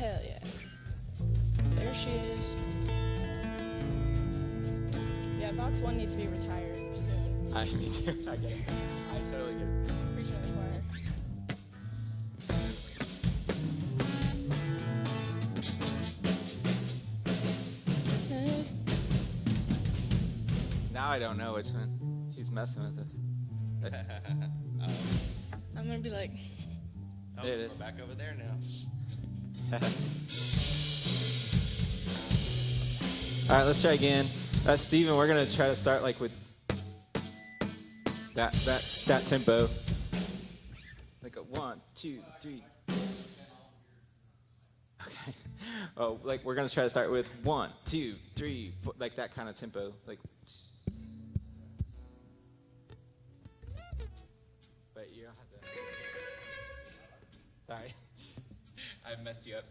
Hell yeah. There she is. Yeah, Box 1 needs to be retired soon. Me too. I get it. I totally get it. Preaching to the choir. Hey. Now I don't know which one. He's messing with us. I'm gonna be like, Oh, There it we're is. back over there now. All right, let's try again. Steven, we're gonna try to start like with that tempo. Like a 1, 2, 3. Okay. Oh, like we're gonna try to start with 1, 2, 3, 4, like that kind of tempo. Like. But you don't have to. Sorry, I messed you up.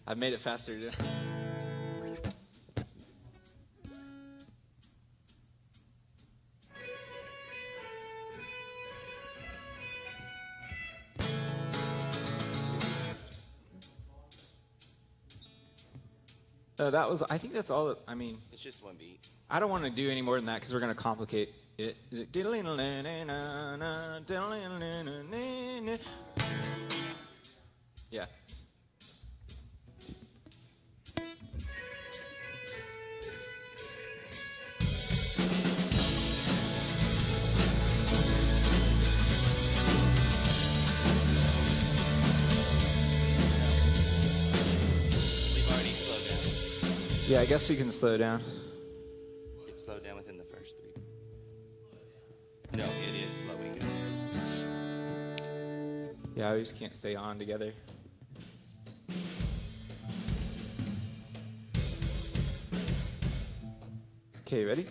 I made it faster. That was. I think that's all. I mean, It's just one beat. I don't want to do any more than that because we're gonna complicate it. Yeah. We've already slowed down. Yeah, I guess we can slow down. It slowed down within the first 3. No, it is slowing down. Yeah, we just can't stay on together. Okay, ready?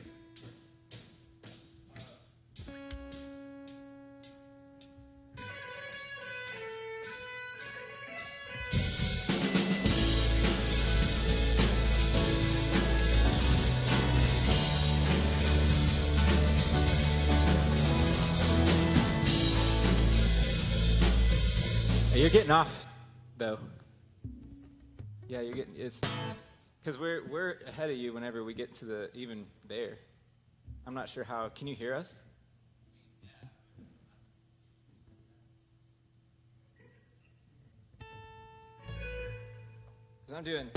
You're getting off, though. Yeah, you're getting it's because we're ahead of you whenever we get to the even there. I'm not sure how. Can you hear us? Because I'm doing.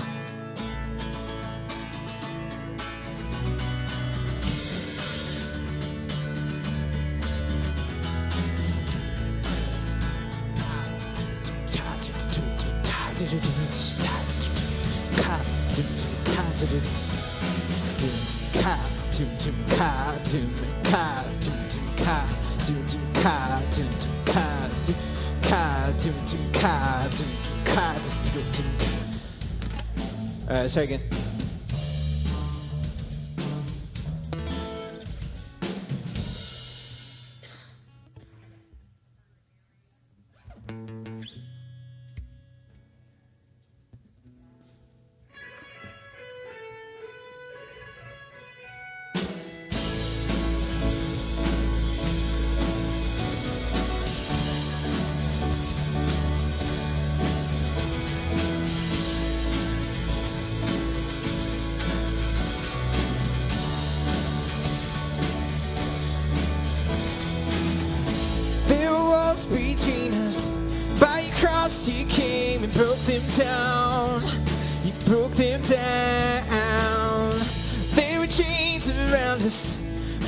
All right, let's try again. There were walls between us. By your cross you came and broke them down. You broke them down. There were chains around us.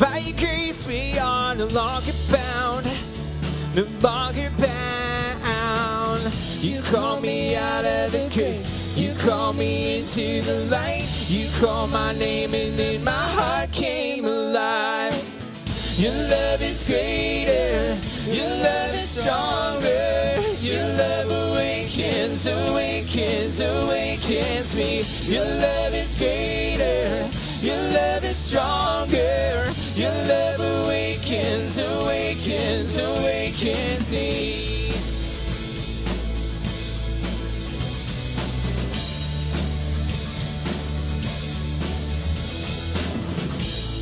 By your grace we are no longer bound. No longer bound. You called me out of the grave. You called me into the light. You called my name and then my heart came alive. Your love is greater. Your love is stronger. Your love awakens, awakens, awakens me. Your love is greater. Your love is stronger. Your love awakens, awakens, awakens me.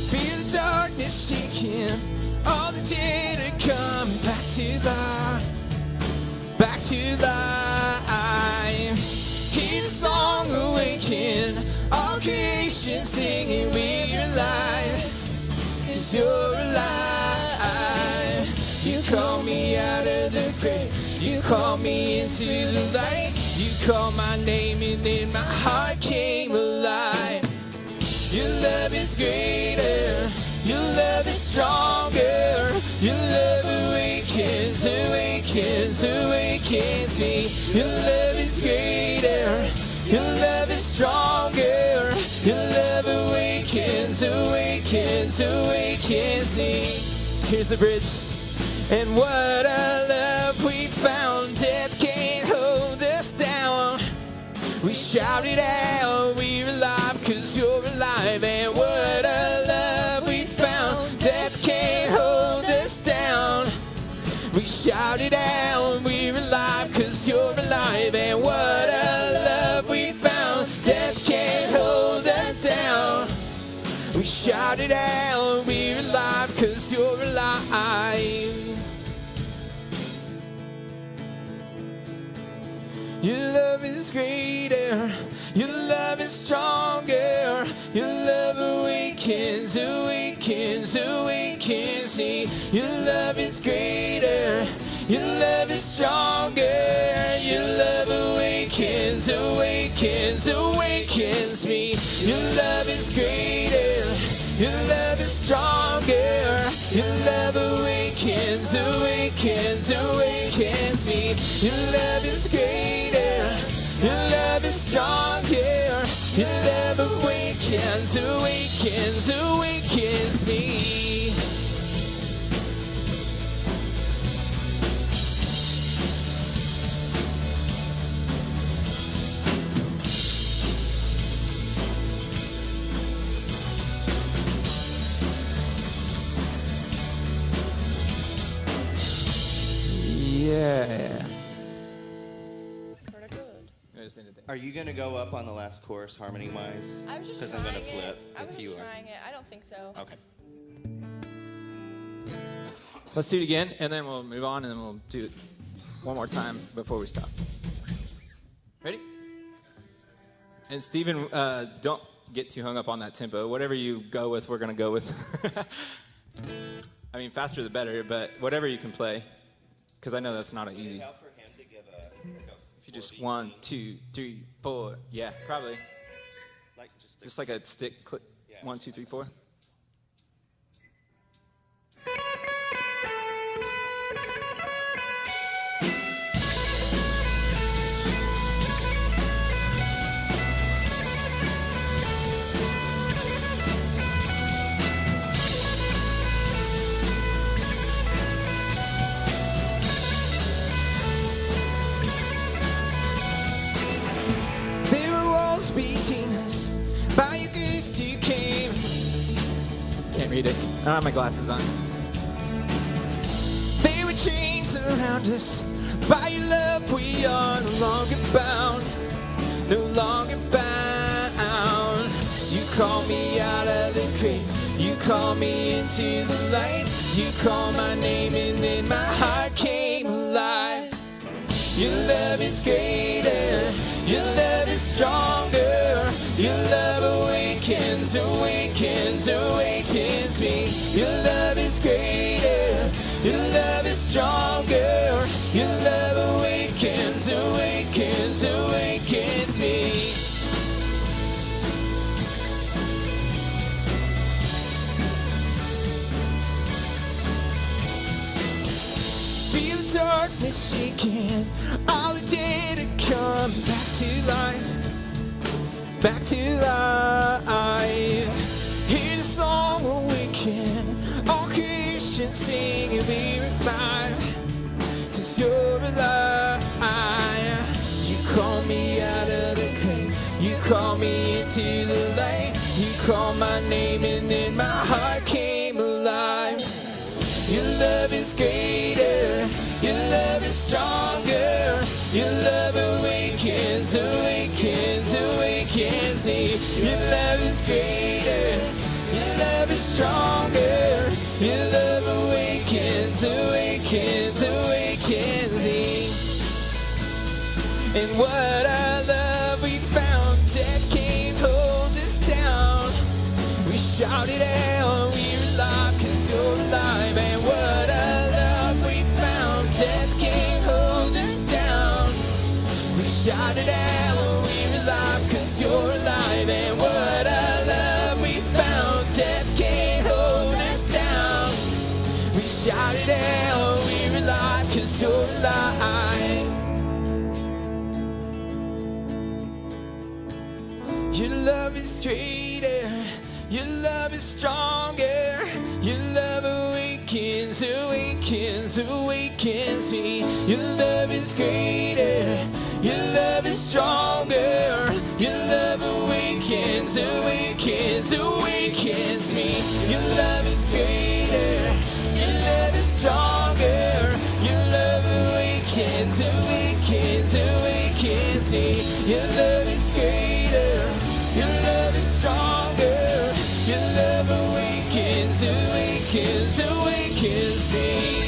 Feel the darkness shaking. all the dead are coming back to life. Back to life. Hear the song awaken, all creation singing, we're alive. 'Cause you're alive. You call me out of the grave, you call me into the light. You called my name and then my heart came alive. Your love is greater, your love is stronger. Your love awakens, awakens, awakens me. Your love is greater, your love is stronger. Your love awakens, awakens, awakens me. Here's the bridge. And what a love we found, death can't hold us down. We shouted out, we're alive 'cause you're alive. And what a love we found, death can't hold us down. We shouted out, we're alive 'cause you're alive. And what a love we found, death can't hold us down. We shouted out, we're alive 'cause you're alive. Your love is greater, your love is stronger. Your love awakens, awakens, awakens me. Your love is greater, your love is stronger. Your love awakens, awakens, awakens me. Your love is greater, your love is stronger. Your love awakens, awakens, awakens me. Your love is greater, your love is stronger. Your love awakens, awakens, awakens me. Yeah. Pretty good. Are you gonna go up on the last chorus harmony wise? I was just Because trying I'm gonna flip it. I was if you just are. trying it. I don't think so. Okay. Let's do it again, and then we'll move on, and then we'll do it one more time before we stop. Ready? And Stephen, don't get too hung up on that tempo. Whatever you go with, we're going to go with. I mean, faster the better, but whatever you can play, because I know that's not easy. Help for him to give a If you just 1, 2, 3, 4, yeah, probably. Just like a stick click. Yeah. 1, 2, 3, 4. There were walls between us, by your grace you came. Can't read it. I don't have my glasses on. There were chains around us, by your love we are no longer bound. No longer bound. You call me out of the grave, you call me into the light. You call my name and then my heart came alive. Your love is greater, your love is stronger. Your love awakens, awakens, awakens me. Your love is greater, your love is stronger. Your love awakens, awakens, awakens me. Feel the darkness shaking, all the dead are coming back to life. Back to life. Hear the song awaken, all creation singing, we're alive. 'Cause you're alive. You call me out of the grave, you call me into the light. You call my name and then my heart came alive. Your love is greater, your love is stronger. Your love awakens, awakens, awakens me. Your love is greater, your love is stronger. Your love awakens. awakens, awakens, awakens me. And what a love we found, death can't hold us down. We shouted out, we're alive, 'cause you're alive. And what a love we found, death can't hold us down. We shouted out, we're alive, 'cause you're alive. And what a love we found, death can't hold us down. We shouted out, we're alive, 'cause you're alive. Your love is greater, your love is stronger, your love awakens, awakens, awakens me. Your love is greater, your love is stronger, your love awakens, awakens, awakens me. Your love is greater, your love is stronger, your love awakens, awakens, awakens me. Your love is greater, your love is stronger, your love awakens, awakens, awakens me.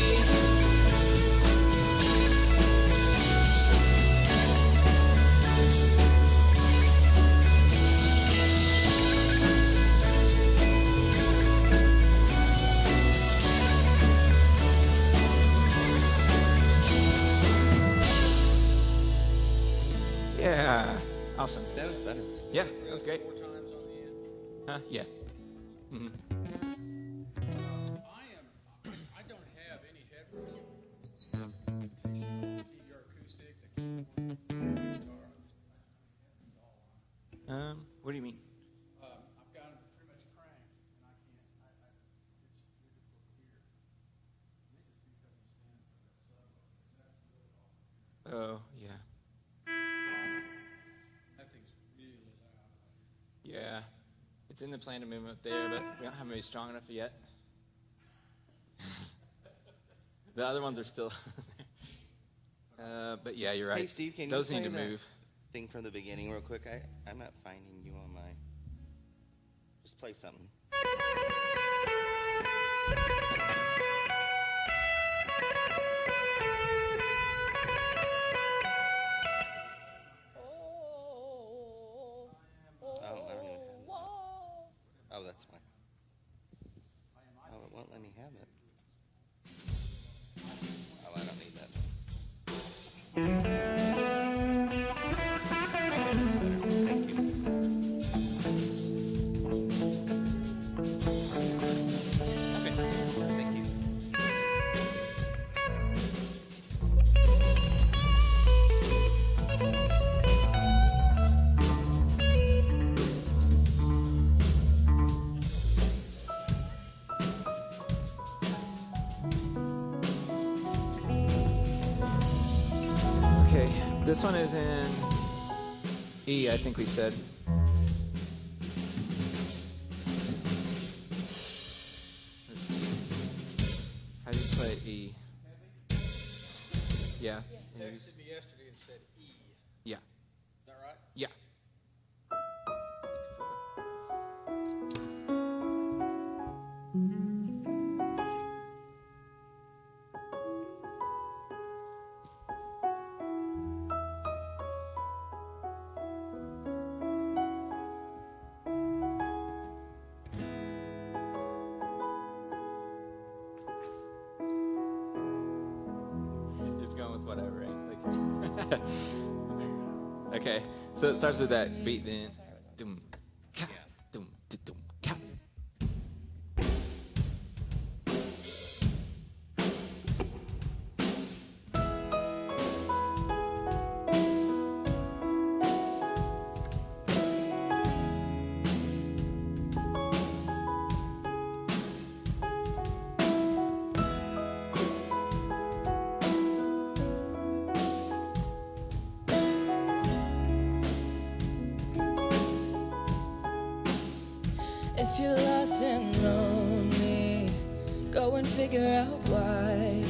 Yeah, awesome. That was better. Yeah, that was great. Huh? Yeah. Mm-hmm. I don't have any headroom. Keep your acoustic, the guitar. What do you mean? I've got them pretty much cranked, and I can't. It's difficult to hear. Oh, yeah. That thing's really loud. Yeah. It's in the plan to move up there, but we don't have maybe strong enough yet. The other ones are still but yeah, you're right. Hey, Steve, can those you need play to that move. thing from the beginning real quick? I'm not finding you on my... Just play something. Oh, that's fine. Oh, it won't let me have it. Oh, I don't need that. Okay, that's better. Thank you. Okay, thank you. Okay, this one is in E, I think we said. Let's see. How do you play E? Yeah. Texted me yesterday and said E. Yeah. Is that right? Yeah. Just going with whatever, right? Like, okay, so it starts with that beat then. Dum, ka, dum, dum, ka. If you're lost and lonely, go and figure out why.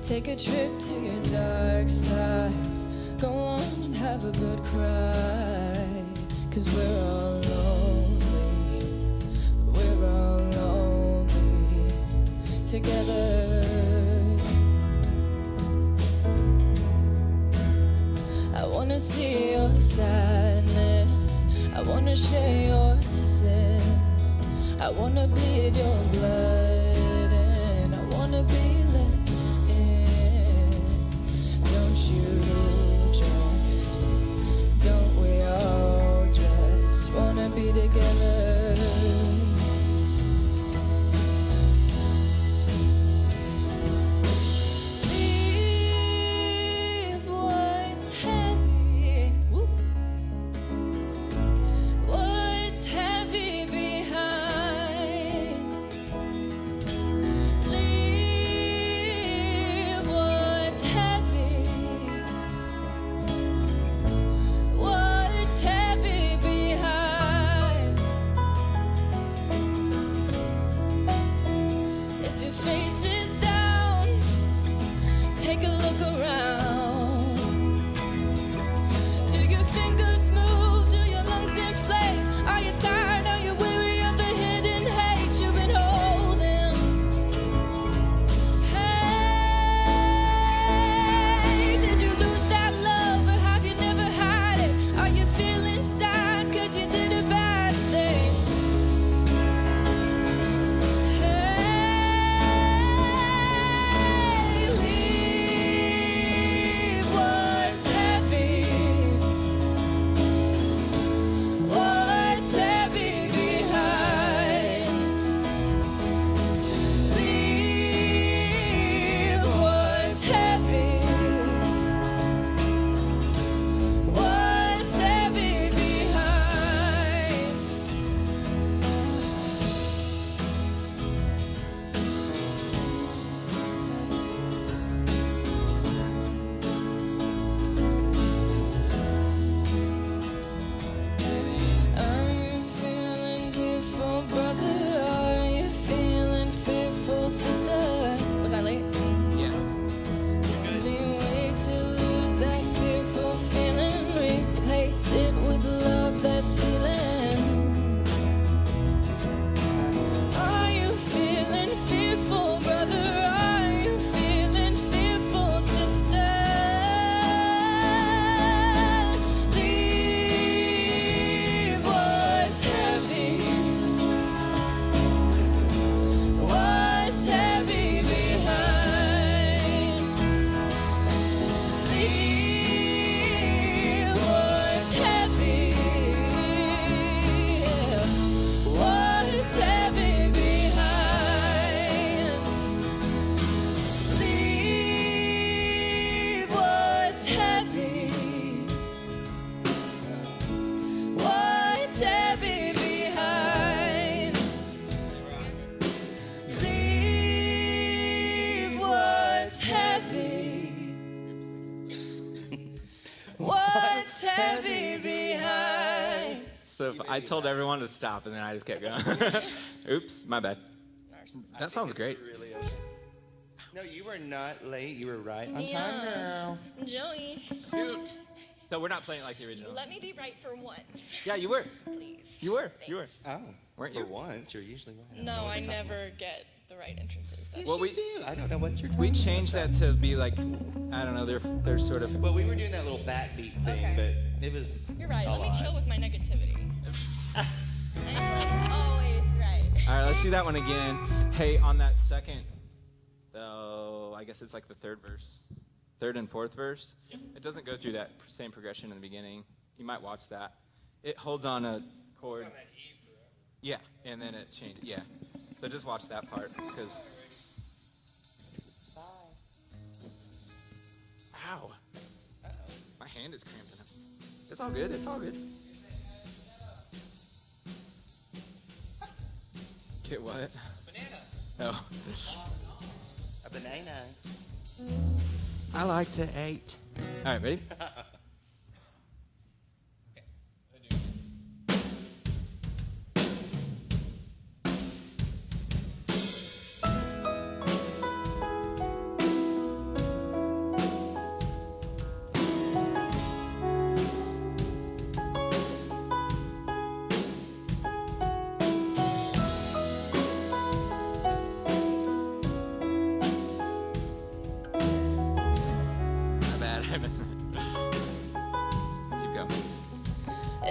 Take a trip to your dark side. Go on and have a good cry. 'Cause we're all lonely. We're all lonely. together. I wanna see your sadness. I wanna share your sins. I wanna bleed your blood, and I wanna be let in. Don't you don't we all just wanna be together? Leave what's heavy, what's heavy behind. Leave what's heavy. What's heavy behind? If your face is down, take a look around. Do your fingers move? Do your lungs inflate? Are you tired? Are you weary of the hidden hate you've been holding? Hey, did you lose that love, or have you never had it? Are you feeling sad 'cause you did a bad thing? Hey, leave what's heavy. What's heavy behind? Leave what's heavy. What's heavy behind? Are you feeling fearful, brother? Are you feeling fearful, sister? Was I late? Yeah. Be way to lose that fearful feeling. Replace it with love that's healing. Are you feeling fearful, brother? Are you feeling fearful, sister? Leave what's heavy. What's heavy behind? Leave what's heavy. What's heavy behind? Leave what's heavy. What's heavy behind? Leave what's heavy. What's heavy behind? So if I told everyone to stop and then I just kept going. Oops, my bad. That sounds great. Really okay. No, you were not late. You were right on time, girl. Joey, Cute. So we're not playing it like the original. let me be right for once, Yeah, you were. please. You were. You were. Oh, Weren't for you? once, you're usually right. don't know No, what I you're talking never get the right entrances. about. That's Yes, Well, you we- do. I don't know what you're talking We about. changed that to be like, I don't know, they're sort of. Well, we were doing that little backbeat thing, Okay. but it was. You're right. a Let me lot. chill with my negativity. I'm always right. All right, let's do that one again. Hey, on that second, oh, I guess it's like the third and fourth verse. It doesn't go through that same progression in the beginning. You might watch that. It holds on a chord. Yeah, and then it changes. Yeah, so just watch that part because. Ow! My hand is cramping up. It's all good. It's all good. Get what? Banana. Oh. A banana. I like to eat. All right, ready?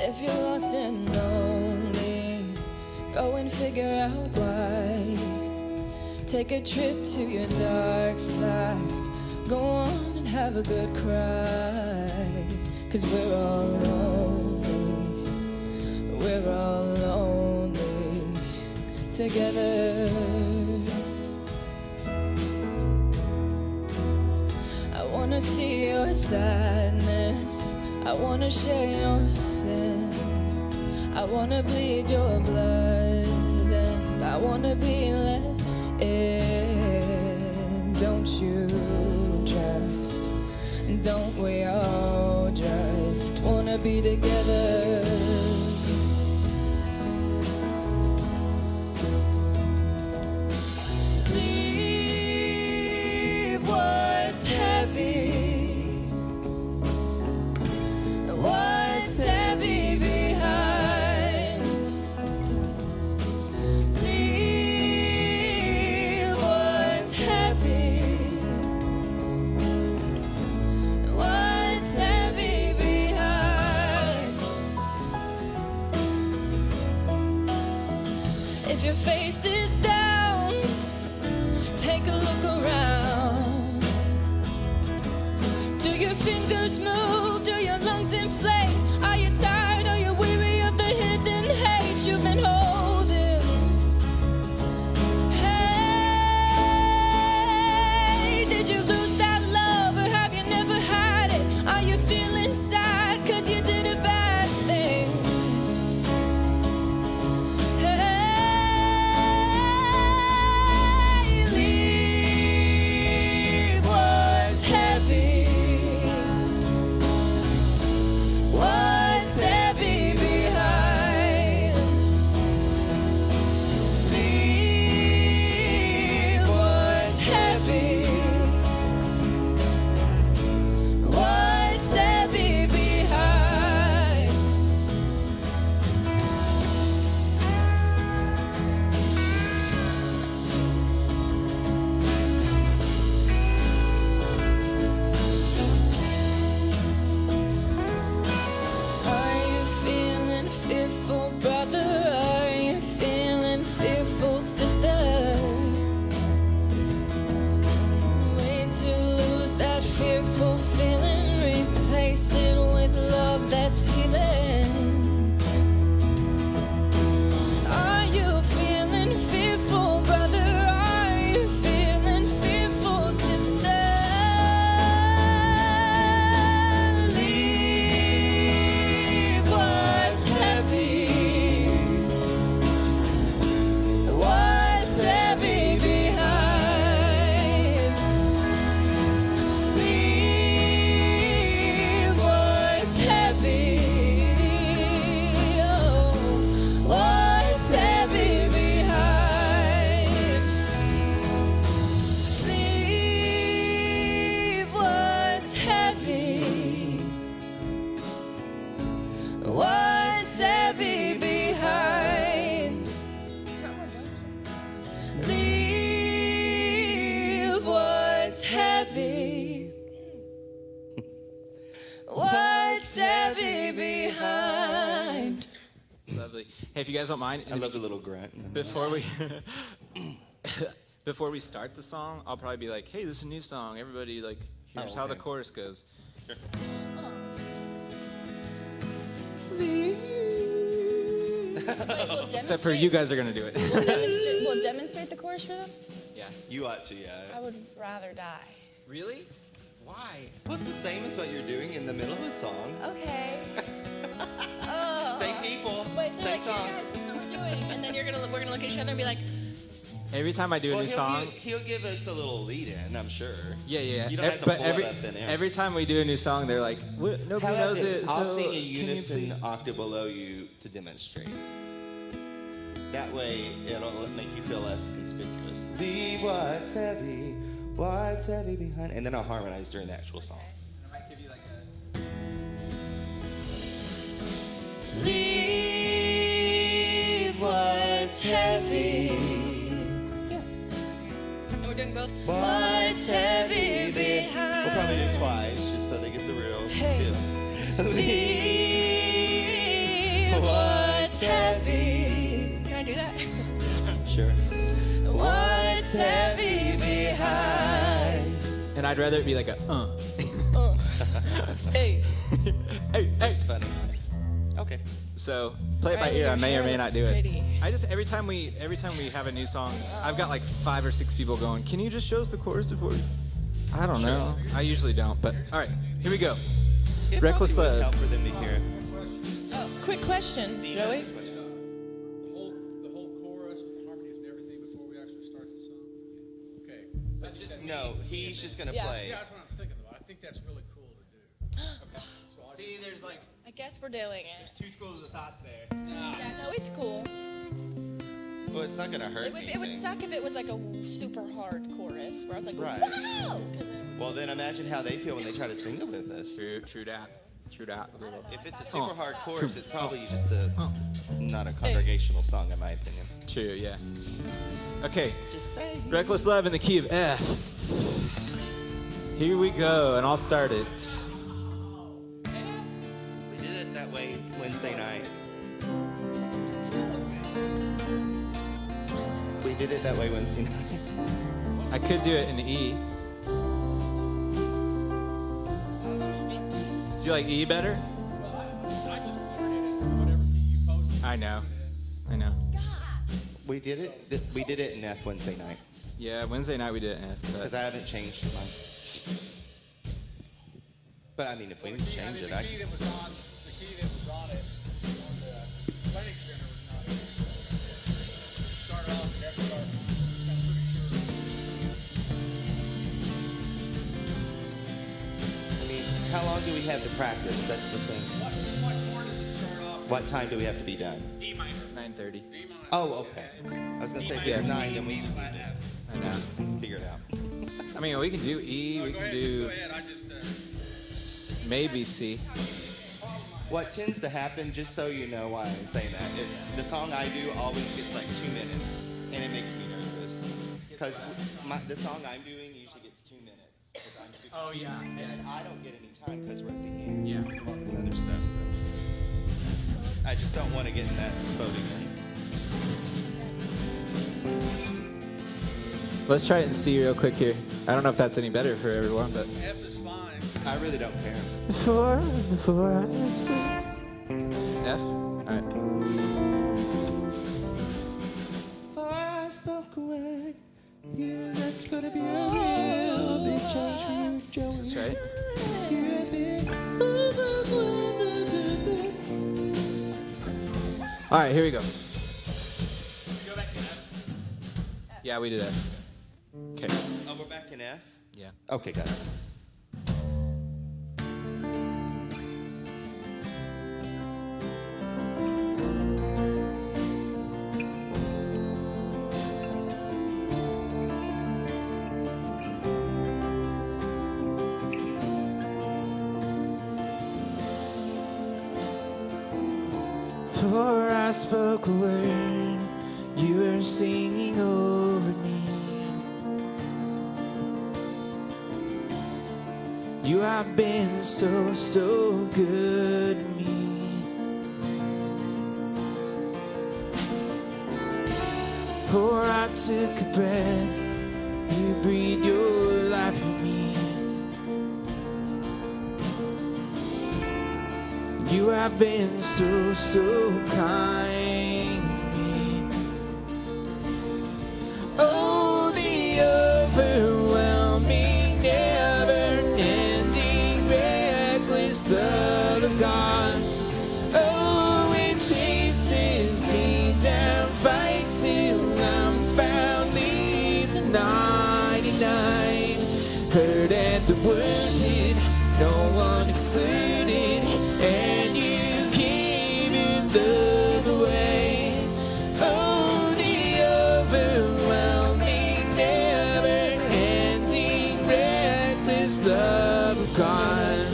If you're lost and lonely, go and figure out why. Take a trip to your dark side. Go on and have a good cry. 'Cause we're all lonely. We're all lonely together. I wanna see your sadness. I wanna share your sins. I wanna bleed your blood, and I wanna be let in. Don't you just, don't we all just wanna be together? Leave what's heavy. What's heavy behind? Leave what's heavy. What's heavy behind? If your face is down, take a look around. Do your fingers move? Do your lungs inflate? Are you tired? Are you weary of the hidden hate you've been holding? Hey, did you lose that love, or have you never had it? Are you feeling sad 'cause you did a bad thing? Hey, leave what's heavy. What's heavy behind? Leave what's heavy. What's heavy behind? Are you feeling fearful, brother? Are you feeling fearful, sister? Wait to lose that fearful feeling. Replace it with love that's healing. Are you feeling fearful, brother? Are you feeling fearful, sister? Leave what's heavy. What's heavy behind? Leave what's heavy. Oh, what's heavy behind? Leave what's heavy. What's heavy behind? Leave what's heavy. What's heavy behind? Lovely. Hey, if you guys don't mind, I love the little grunt. before we before we start the song, I'll probably be like, "Hey, this is a new song. Everybody, like, here's how the okay. chorus goes." Except for you guys are gonna do it. We'll demonstrate the chorus for them? Yeah. You ought to, I yeah. would rather die. Really? Why? Well, it's the same as what you're doing in the middle of the song. Okay. Oh. Same people, Wait, so same like, song. guys, here's what we're doing. And then we're gonna look at each other and be like, Every time I do a Well, new song, he'll give us a little lead-in, I'm sure. yeah. You don't have to But pull every it up thin air. every time we do a new song, they're like, "What? Nobody How about knows this? it." I'll so sing a can you unison please?" octave below you to demonstrate. That way, it'll make you feel less conspicuous. Leave what's heavy behind, and then I'll harmonize during the actual song. I might give you like a. Leave what's heavy. and we're doing both. What's heavy behind? We'll probably do it twice, just so they get the real Hey. deal. Leave What's heavy? Can I do that? Sure. What's heavy behind? And I'd rather it be like a Hey. Hey, hey. Funny. Okay. So play it by Riley, ear. I your may or hair may not looks do it. pretty. I just every time we have a new song, I've got like 5 or 6 people going. Can you just show us the chorus before? I don't know. I usually don't, but all right, here we go. It Reckless probably would Love. help for them to hear it. Quick question, Steve Joey. has a question. The whole chorus with the harmonies and everything before we actually start the song. Okay. But just No, he's just gonna Yeah. play. yeah, that's what I'm thinking about. I think that's really cool to do. See, there's like I guess we're doing it. 2 schools of thought there. Yeah, no, it's cool. Well, it's not gonna hurt It would anything. suck if it was like a super hard chorus where I was like, Right. wow! 'Cause it- Well, then imagine how they feel when they try to sing it with us. True that. If it's a super hard chorus, it's probably just not a congregational song, in my opinion. True, yeah. Okay, Just say. Reckless Love in the key of F. Here we go, and I'll start it. We did it that way Wednesday night. We did it that way Wednesday night. I could do it in E. Do you like E better? I just learned it in whatever key you posted. I know. We did it in F Wednesday night Yeah, Wednesday night we did it in F. because But I haven't changed mine. But I mean, if we The need to key- change it, the key that was on it on the Lennox Center was not it. Start off with F sharp. I'm pretty sure. I mean, how long do we have to practice? That's the thing. What chord does it start off? What time do we have to be done? D minor. 9:30. D minor. Oh, okay. I was gonna say if it's 9, then we just need to I know. just figure it out. I mean, we can do E. No, We go can ahead, do just go ahead. I just maybe C. What tends to happen, just so you know why I'm saying that, is the song I do always gets like 2 minutes, and it makes me nervous. Because the song I'm doing usually gets 2 minutes. 'Cause I'm super, Oh yeah. and then I don't get any time because we're at the end. Yeah. With all this other stuff, so. I just don't want to get in that boat again. Let's try it in C real quick here. I don't know if that's any better for everyone, but. F is fine. I really don't care. Before I see F. All right. Before I spoke a word, you that's gonna be a real big change for you, Joey. Is this right? All right, here we go. Yeah, we did F. Okay. Oh, we're back in F? Yeah. Okay, got it. Before I spoke a word, you were singing over me. You have been so, so good to me. Before I took a breath, you breathed your life in me. You have been so, so kind to me. Oh, the overwhelming, never-ending, reckless love of God. Oh, it chases me down, fights till I'm found, leaves 99. Hurt and the wounded, no one excluded, and you gave your love away. Oh, the overwhelming, never-ending, reckless love of God.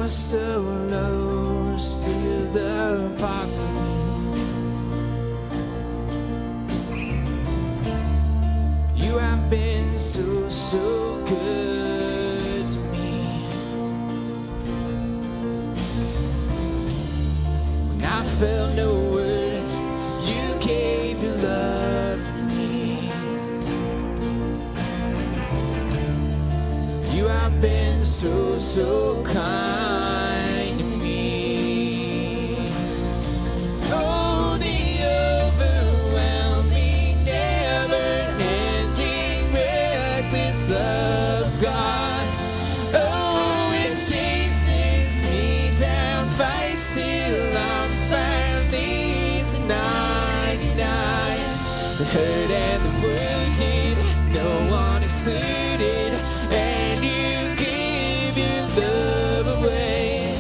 you're so low, still the part for me. You have been so, so good to me. When I felt no worth, you gave your love to me. You have been so, so kind to me. Oh, the overwhelming, never-ending, reckless love of God. Oh, it chases me down, fights till I'm found. Leaves the 99, the hurt and the wounded, no one excluded. And you give your love away.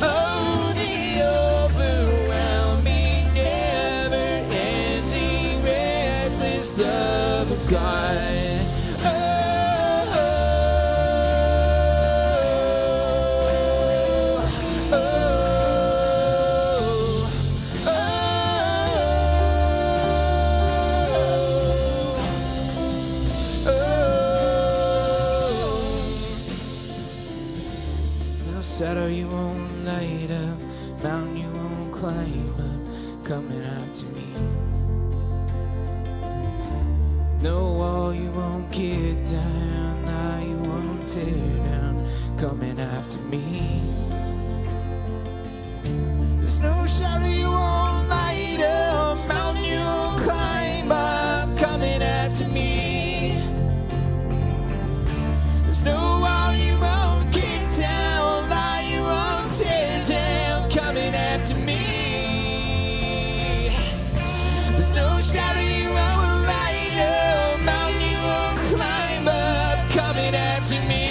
Oh, the overwhelming, never-ending, reckless love of God. Oh, oh, oh, oh, oh, oh. No shadow you won't light up, mountain you won't climb up, coming after me. No wall you won't kick down, lie you won't tear down, coming after me. There's no shadow you won't light up, mountain you won't climb up, coming after me. There's no wall you won't kick down, lie you won't tear down, coming after me. There's no shadow you won't light up, mountain you won't climb up, coming after me.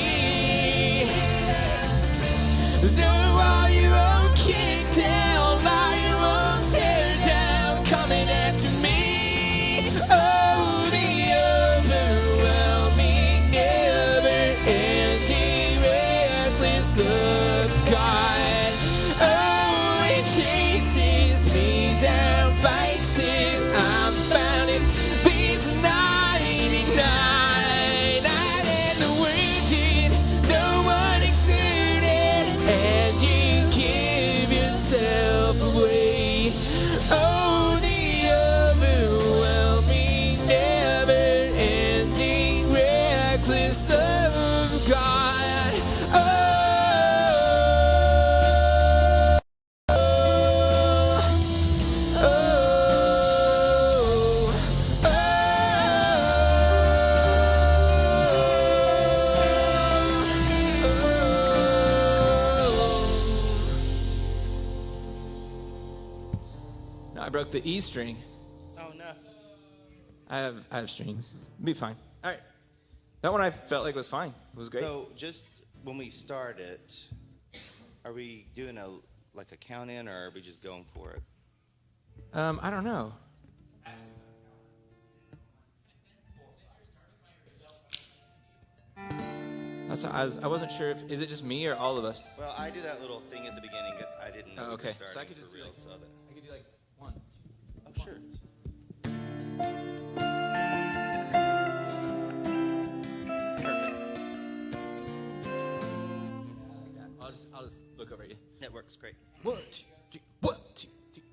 There's no wall you won't kick down, lie you won't tear down, coming after me. Oh, the overwhelming, never-ending, reckless love of God. Oh, it chases me down, fights till I'm found. It leaves 99, and the wounded, no one excluded. And you give yourself away. Oh, the overwhelming, never-ending, reckless love of God. Oh, oh, oh, No, I broke the E string. Oh no. I have strings. It'll be fine. All right. That one I felt like was fine. It was great. So just when we start it, are we doing a count in, or are we just going for it? I don't know. I wasn't sure if is it just me or all of us. Well, I do that little thing at the beginning. I didn't know Oh, we okay. were So I starting could just for do real. like- So that, I could do like 1, 2. oh, sure. Perfect. I'll just look over at you. That works great. 1, 2, 3. 1, 2, 3.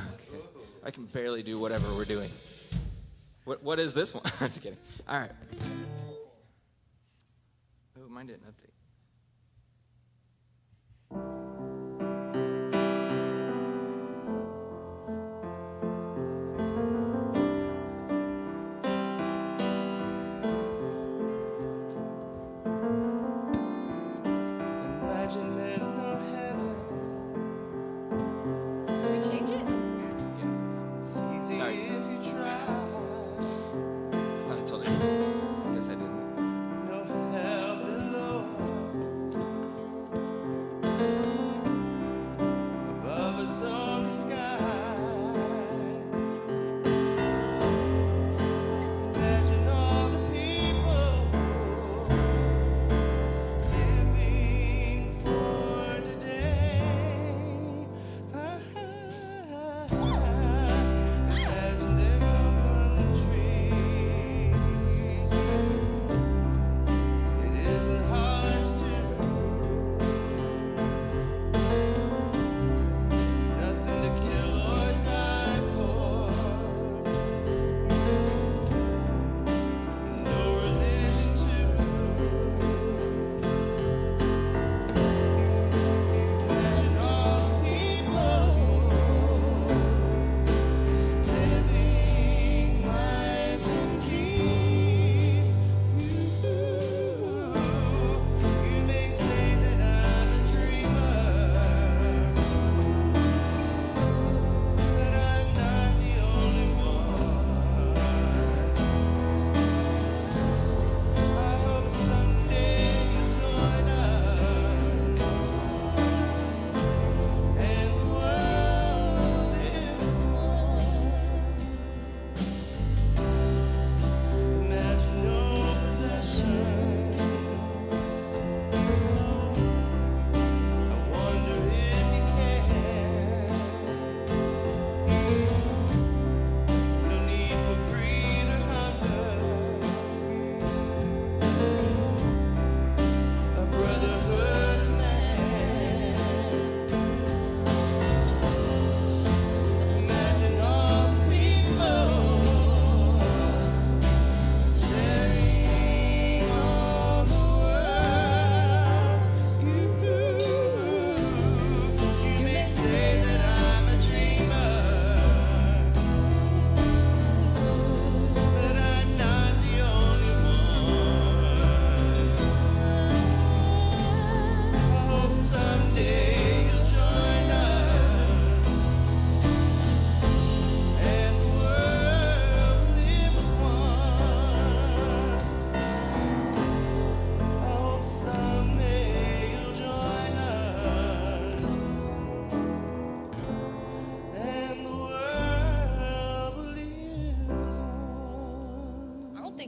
Okay. I can barely do whatever we're doing. What is this one? I'm just kidding. All right. Oh, mine didn't update. Imagine there's no heaven. Can we change it? It's easy Sorry. if you try. I thought I told her. Guess I didn't. No hell below. Above us only sky. Imagine all the people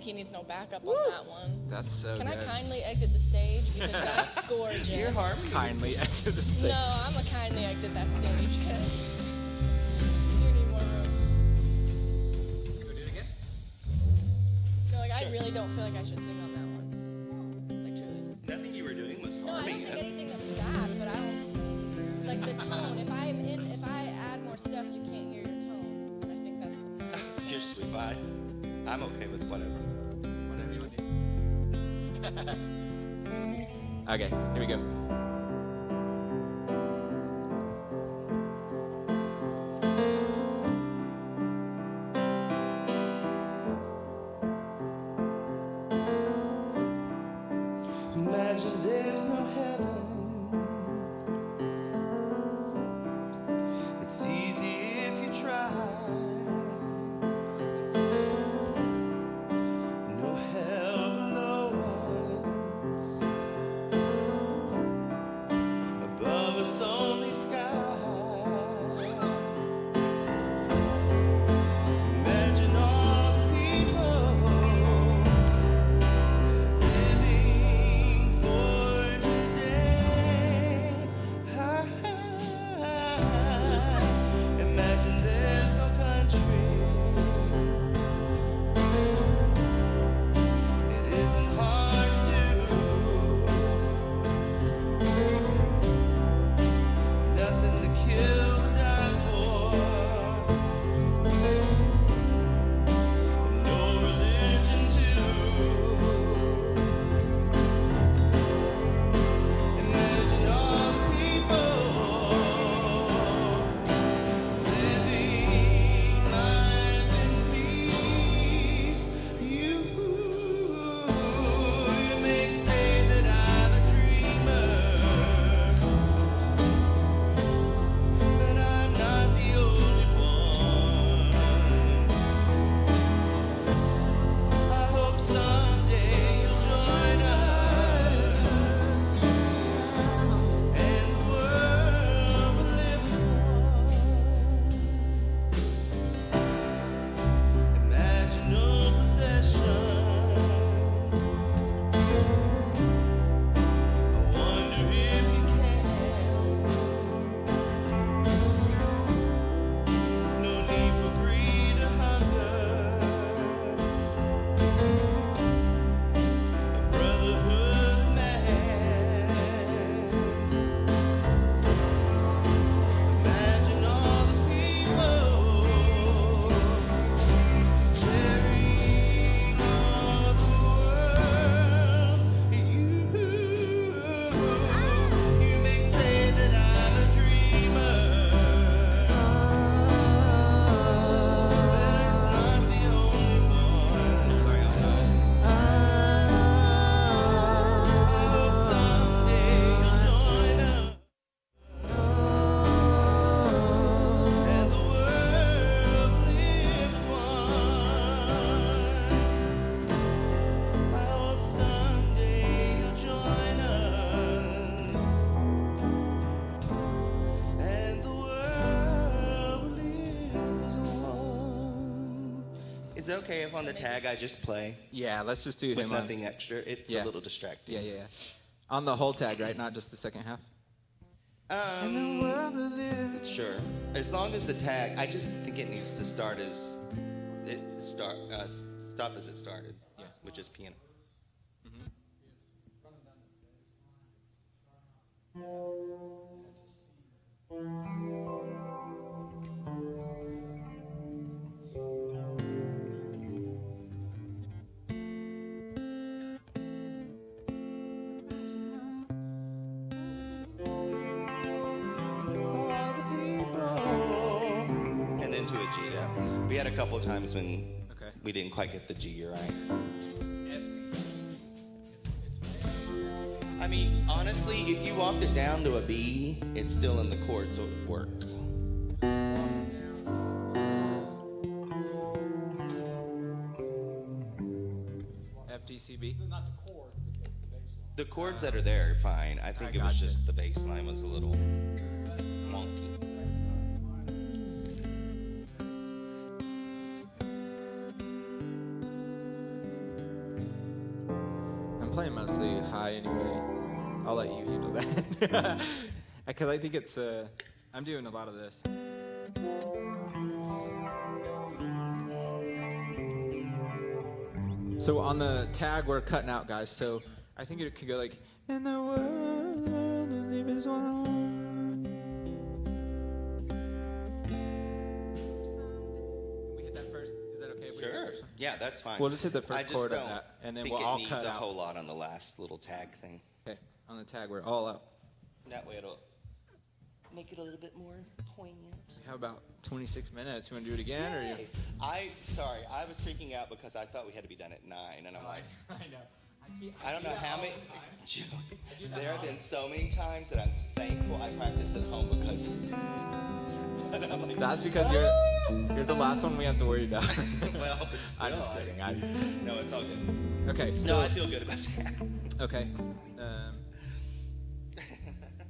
he needs no backup on that one. That's so Can I good. kindly exit the stage because that's gorgeous? Your harmony. Kindly exit the stage. No, I'm gonna kindly exit that stage because you need more room. Go do it again. No, like I really don't feel like I should sing on that one. Like truly. Nothing you were doing was No, I harming don't think it. anything that was bad, but I don't like the tone. If I add more stuff, you can't hear your tone. I think that's. You're sweet pie. I'm okay with whatever. Whatever you want to do. Okay, here we go. Imagine there's no heaven. It's easy if you try. No hell below us. Above us only sky. Imagine all the people living for today. Imagine there's no country. It isn't hard to do. Nothing to kill or die for. And no religion too. Imagine all the people living life in peace. You may say that I'm a dreamer, but I'm not the only one. I hope someday you'll join us, and the world will live as one. Imagine no possessions. I wonder if you can. No need for greed or hunger. A brotherhood of man. Imagine all the people sharing all the world. You may say that I'm a dreamer, but it's not the only one. Sorry, I'm not. I hope someday you'll join us, and the world lives one. I hope someday you'll join us, and the world lives one. It's okay if on the tag I just play Yeah, let's just do with him on. nothing extra. It's Yeah. a little distracting. Yeah. On the whole tag, right? Not just the second half. Sure. As long as the tag, I just think it needs to start as stop as it started, which is piano. All the people. And then to a G, yeah. We had a couple times when Okay. we didn't quite get the G right. I mean, honestly, if you walked it down to a B, it's still in the chord, so it would work. FDCB. Not the chords, but the bass line. The chords that are there are fine. I think I it was gotcha. just the bass line was a little wonky. high anyway. I'll let you handle that. Because I think it's, I'm doing a lot of this. So on the tag, we're cutting out, guys. So I think it could go like, in the world, the leave is one. We hit that first. Is that okay? If we hit that Sure. first one? Yeah, that's fine. We'll just hit the I first just chord of don't that, and then think we'll it all needs cut a out. whole lot on the last little tag thing. Okay, on the tag, we're all up. That way it'll make it a little bit more poignant. How about 26 minutes? You want to do it again, or you? I was freaking out because I thought we had to be done at 9, and I'm like, I know. I don't know how many. There have been so many times that I'm thankful I practice at home because. And I'm like, That's because you're the last one we have to worry about. well, but still, I'm just kidding. No, it's all good. Okay, so No, I feel good about that. okay.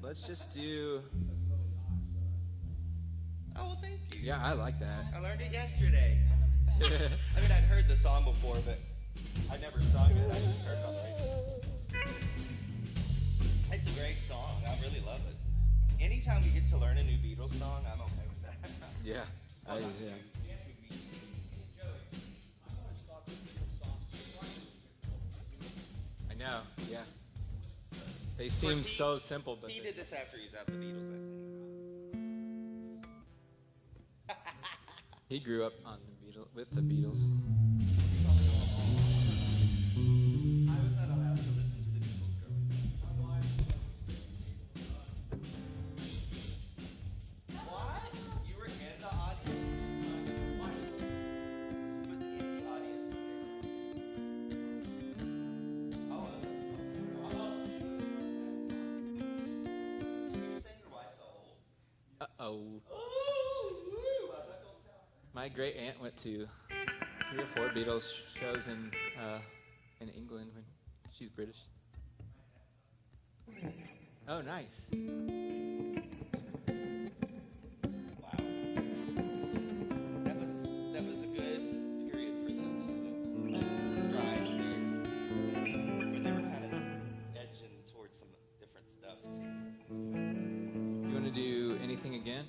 Let's just do. Oh, well, thank you. Yeah, I like that. I learned it yesterday. I mean, I'd heard the song before, but I never sung it. I just heard it on the radio. It's a great song. I really love it. Anytime we get to learn a new Beatles song, I'm okay with that. Yeah. Yeah. I know. Yeah. They seem course, so simple, but He did this after he's out the Beatles, I think. he grew up on the Beatles with the Beatles. I was not allowed to listen to the Beatles growing up. What? You were in the audience? Was in the audience? Oh, you saying your wife's so old? Uh-oh. Ooh, I bet don't tell. My great aunt went to 3 or 4 Beatles shows in England when she's British. Oh, nice. Wow. That was a good period for them to stride on their. They were kind of edging towards some different stuff too. You want to do anything again?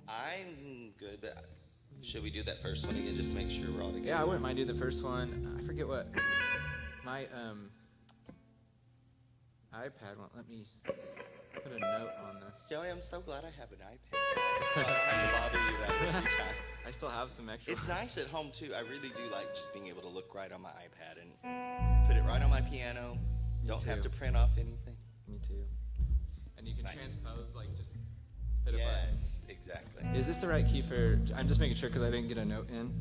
I'm good, but should we do that first one again just to make sure we're all together? Yeah, I wouldn't mind doing the first one. I forget what my iPad won't let me put a note on this. Joey, I'm so glad I have an iPad, so I don't have to bother you every time. I still have some extra. It's nice at home too. I really do like just being able to look right on my iPad and put it right on my piano. Don't have too. to print off anything. Me too. And you It's can nice. transpose, like, just hit a button. Yes, exactly. Is this the right key for? I'm just making sure because I didn't get a note in.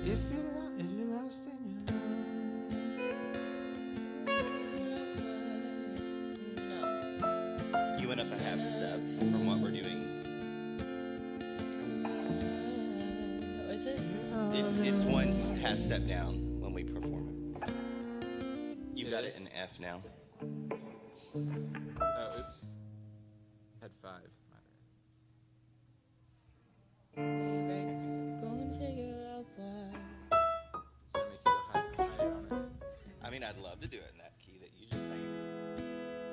If you're lost in your No. You went up a half step from what we're doing. Is it? It's one half step down when we perform it. You've It got is? it in F now. Oh, oops. Had 5. Right. Go and figure out why. Should I make you go higher on it? I mean, I'd love to do it in that key that you just sang.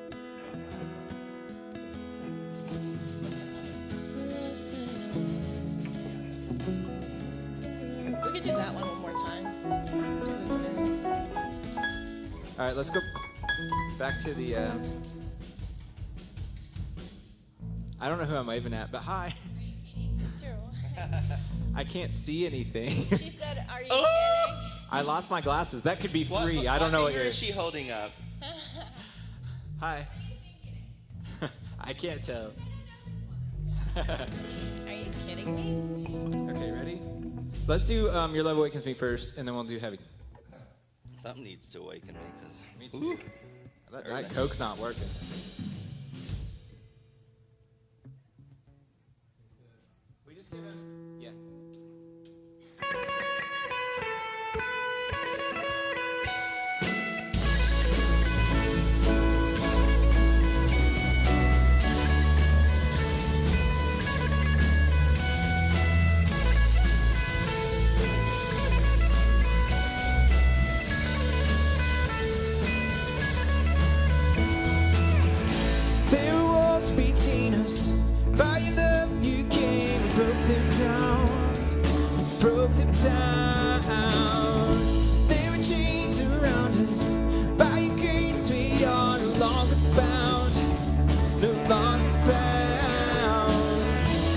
We could do that one more time. Just 'cause it's new. All right, let's go back to the. I don't know who I'm waving at, but hi. It's true. I can't see anything. She said, "Are you I lost my glasses. That could be free. I don't know what finger you're. is she holding up? Hi. I can't tell. kidding? Are you kidding me?" Okay, ready? Let's do Your Love Awakens Me first, and then we'll do Heavy. Something needs to awaken me because. Me too. That Coke's not working. We just did it. Yeah. down. There were chains around us. By your grace we are no longer bound. No longer bound.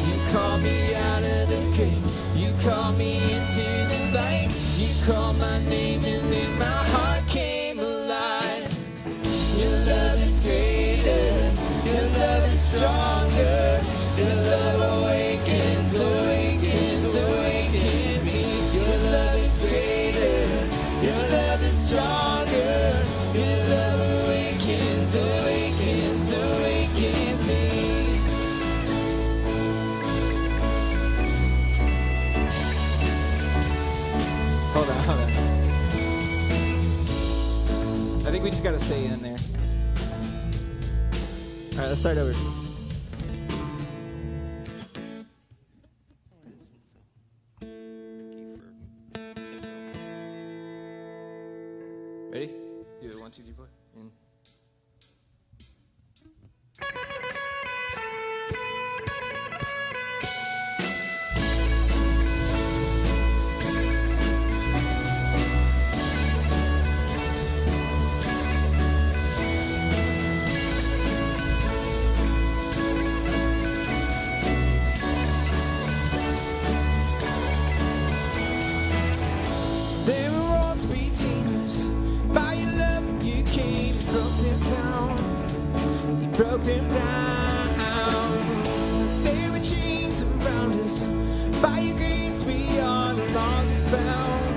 You call me out of the grave. You call me into the light. You called my name and then my heart came alive. Your love is greater. Your love is stronger. Your love awakens, awakens, awakens me. Your love is greater. Your love is stronger. Your love awakens, awakens, awakens me. Hold on. I think we just gotta stay in there. All right, let's start over. Ready? Do it 1, 2, 3, 4. In. There were walls between us. By your love you came and broke them down. You broke them down. There were chains around us. By your grace we are no longer bound.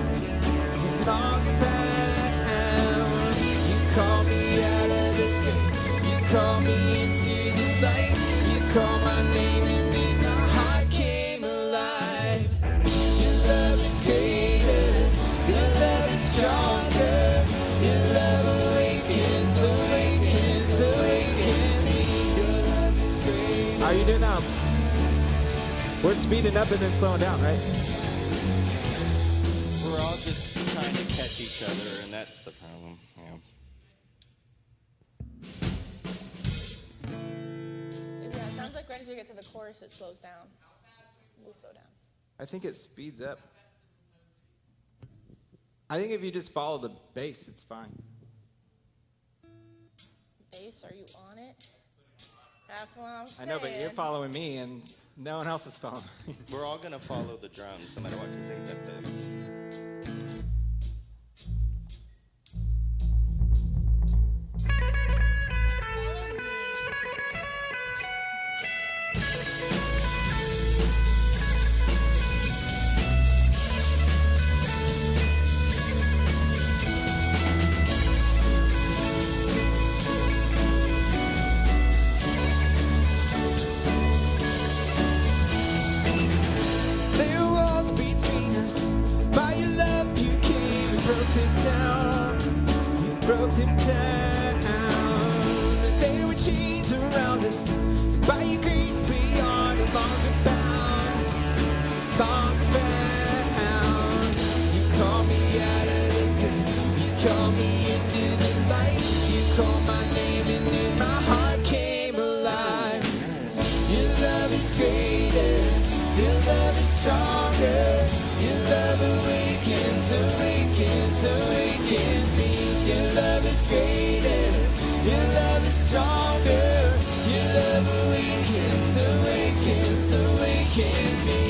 No longer bound. You call me out of the grave. You call me into the light. You call my name and then my heart came alive. Your love is greater. Your love is stronger. Your love awakens, awakens, awakens me. Your love is greater. How you doing now? We're speeding up and then slowing down, right? We're all just trying to catch each other, and that's the problem. Yeah. Yeah, it sounds like right as we get to the chorus, it slows down. We slow down. I think it speeds up. I think if you just follow the bass, it's fine. Bass, are you on it? That's what I'm I saying. know, but you're following me, and no one else is following me. We're all gonna follow the drums no matter what, because they got the. Follow me. There were walls between us. By your love you came and broke them down. You broke them down. There were chains around us. By your grace we are no longer bound. Longer bound. You call me out of the grave. You call me into the light. You call my name and then my heart came alive. Your love is greater. Your love is stronger. Your love awakens, awakens, awakens me. Your love is greater. Your love is stronger. Your love awakens, awakens, awakens me.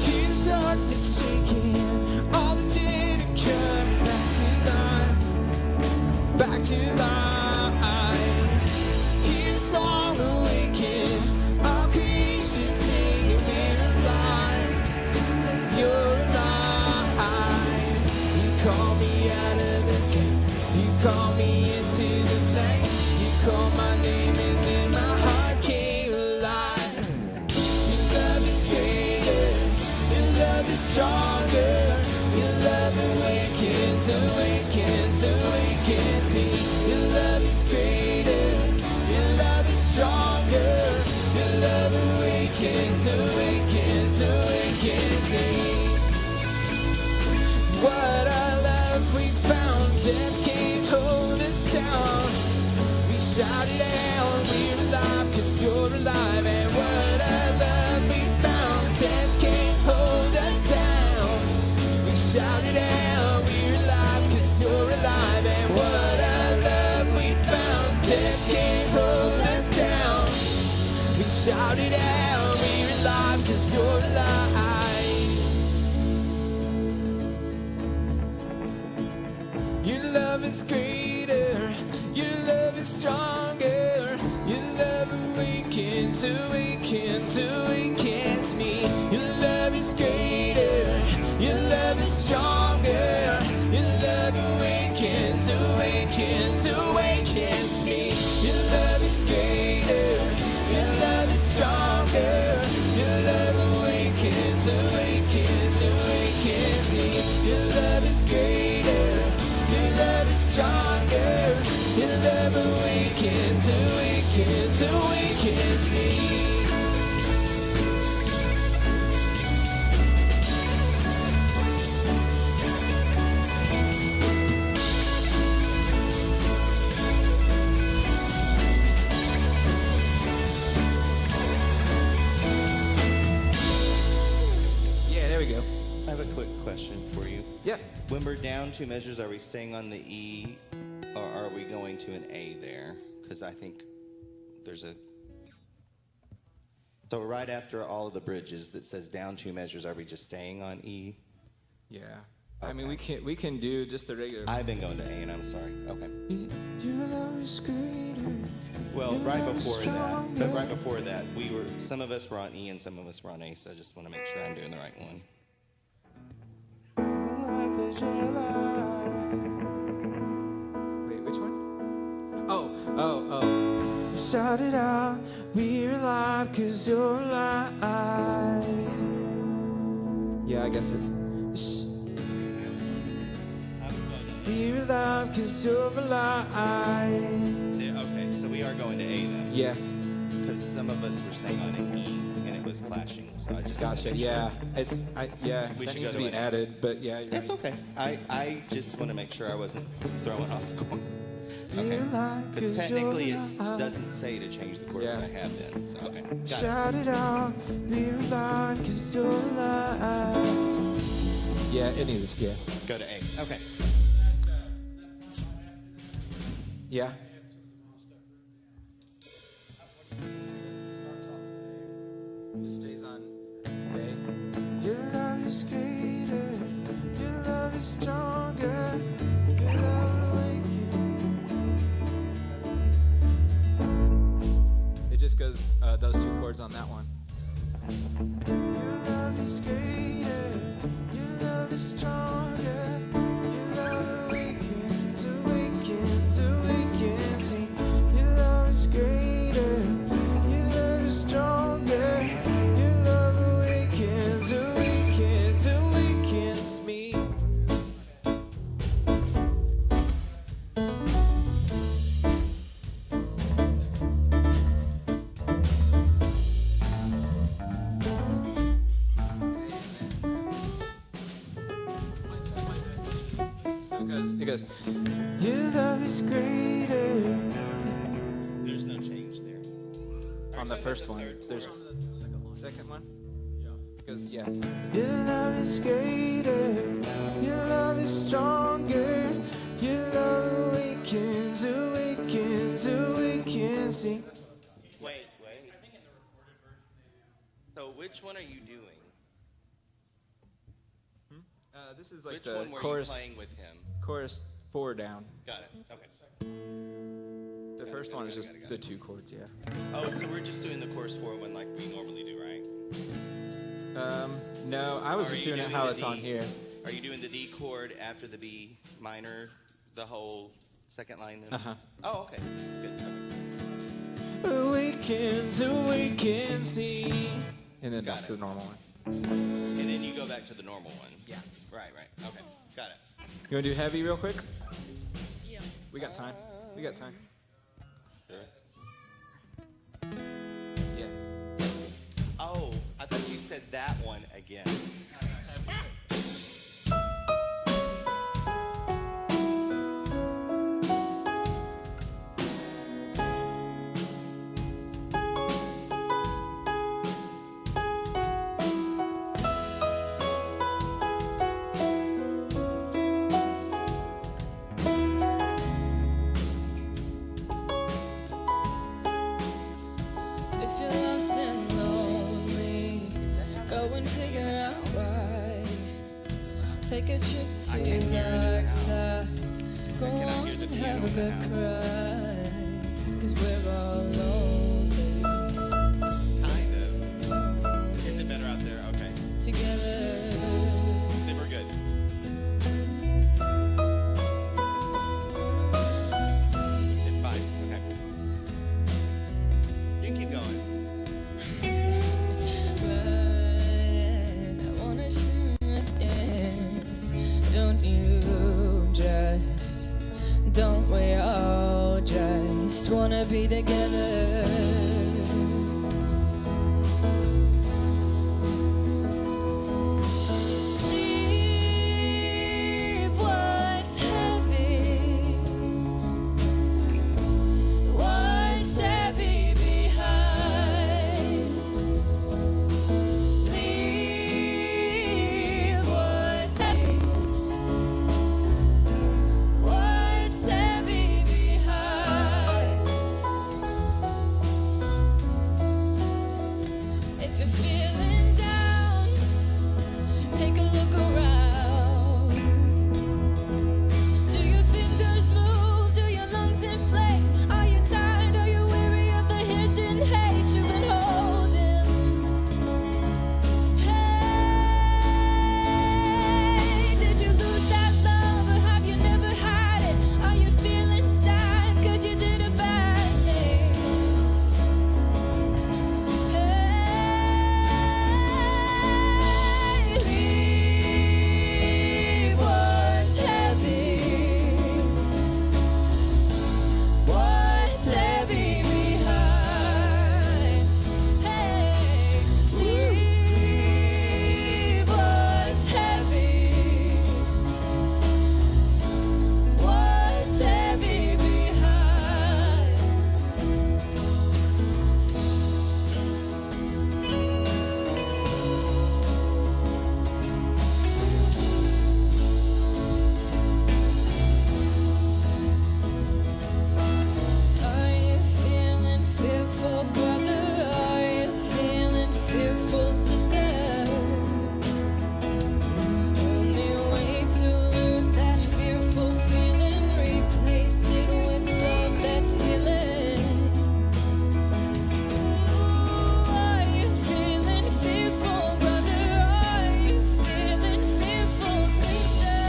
Hear the darkness shaking. All the dead are coming back to life. Back to life. Hear the song awaken. All creation singing, we're alive. You're alive. You call me out of the grave. You call me into the light. You call my name and then my heart came alive. Your love is greater. Your love is stronger. Your love awakens, awakens, awakens me. Your love is greater. Your love is stronger. Your love awakens, awakens, awakens me. What a love we found. Death can't hold us down. We shout it out, we're alive 'cause you're alive. And what a love we found, death can't hold us down. We shout it out, we're alive 'cause you're alive. Your love is greater, your love is stronger. Your love awakens, awakens, awakens me. Your love is greater, your love is stronger. Your love awakens, awakens, awakens me. Your love is greater, your love is stronger. Your love awakens, awakens, awakens me. Your love is greater, your love is stronger. Your love awakens, awakens, awakens me. Yeah, there we go. I have a quick question for you. Yeah. When we're down 2 measures, are we staying on the E or are we going to an A there? Because I think there's a... So right after all of the bridges that says down 2 measures, are we just staying on E? Yeah. I mean, we can do just the regular. I've been going to A and I'm sorry. Okay. Your love is greater. Well, Your right love is before that, stronger. but right before that, some of us were on E and some of us were on A, so I just want to make sure I'm doing the right one. Wait, which one? Oh. Shout it out, we're alive 'cause you're alive. Yeah, I guess it. We're alive 'cause you're alive. Yeah, okay, so we are going to A then. Yeah, Because some of us were staying on an E and it was clashing, so I just... gotcha. Yeah, yeah. We That should needs go to to be an A. added, but yeah, you're It's right. okay. I just want to make sure I wasn't throwing off the chord. Okay. We're alive Because 'cause you're technically it alive. doesn't say to change the chord, Yeah. but I have been. So, okay. Got it. Shout it out, we're alive 'cause you're alive. Yeah, it needs to. Yeah. Go to A. Okay. Yeah. It stays on A. Your love is greater, your love is stronger, your love awakens. It just goes those 2 chords on that one. Your love is greater, your love is stronger, your love awakens, awakens, awakens. Your love is greater, your love is stronger, your love awakens, awakens, awakens me. So it goes, your love is greater. There's no change there. On the Sorry, first the one, third there's chorus. second one. Yeah. Because yeah. Your love is greater. Your love is stronger. Your love awakens, awakens, awakens. Wait. So which one are you doing? This is like Which the one were chorus. you playing with him? Chorus 4 down. Got it. Okay. The first one is just got it. the 2 chords. Yeah. Oh, so we're just doing the chorus 4 one like we normally do, right? No, I was Or just are you doing it doing how the it's on D? here. Are you doing the D chord after the B minor, the whole second line then? Uh-huh. Oh, okay. Good. Okay. Awakens, awakens. And then Got back it. to the normal one. And then you go back to the normal one. Yeah. Right. Okay. Got it. You want to do heavy real quick? Yeah. We got time. Sure. Yeah. Oh, I thought you said that one again. Go and figure out why. Take a trip I to can the hear it in the dark house. side. Go Can I on hear the and piano have a in the good house? cry. 'Cause we're all lonely Kind of. Is it better out there? Okay. together. They were good. It's fine. Okay. You can keep going. But I wanna don't you just, don't we all just wanna be together? Leave what's heavy, what's heavy behind. Leave what's heavy, what's heavy behind. If you're feeling down, take a look around. Do your fingers move? Do your lungs inflate? Are you tired? Are you weary of the hidden hate you've been holding? Hey, did you lose that love or have you never had it? Are you feeling sad 'cause you did a bad thing? Hey, leave what's heavy, what's heavy behind. Hey, leave what's heavy, what's heavy behind. Are you feeling fearful, brother? Are you feeling fearful, sister? Only way to lose that fearful feeling, replace it with love that's healing. Ooh, are you feeling fearful, brother? Are you feeling fearful, sister?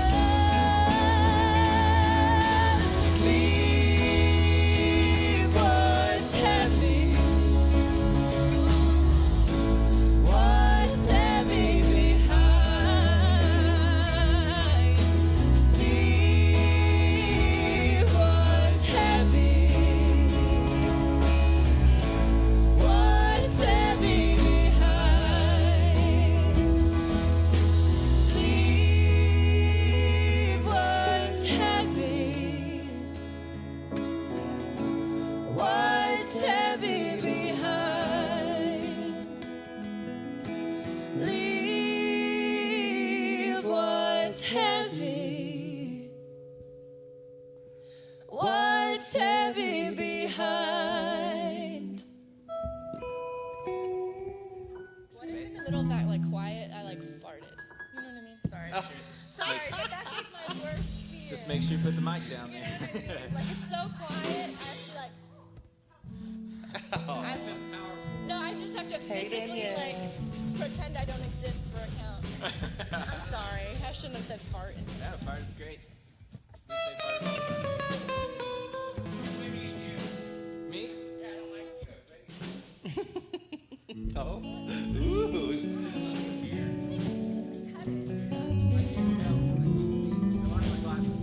Leave what's heavy, what's heavy behind. Leave what's heavy, what's heavy behind. Leave what's heavy, what's heavy behind. Leave what's heavy, what's heavy behind. What if in the middle of that like quiet, I like farted? You know what I mean? Sorry. Sorry, but that's like my worst fear. Just make sure you put the mic down You know there. what I mean? Like it's so quiet, I have to like. No, I just have to physically like pretend I don't exist for a count. I'm sorry, I shouldn't have said fart. Yeah, fart is great. We say fart all the time. Me? Oh. Ooh. I lost my glasses.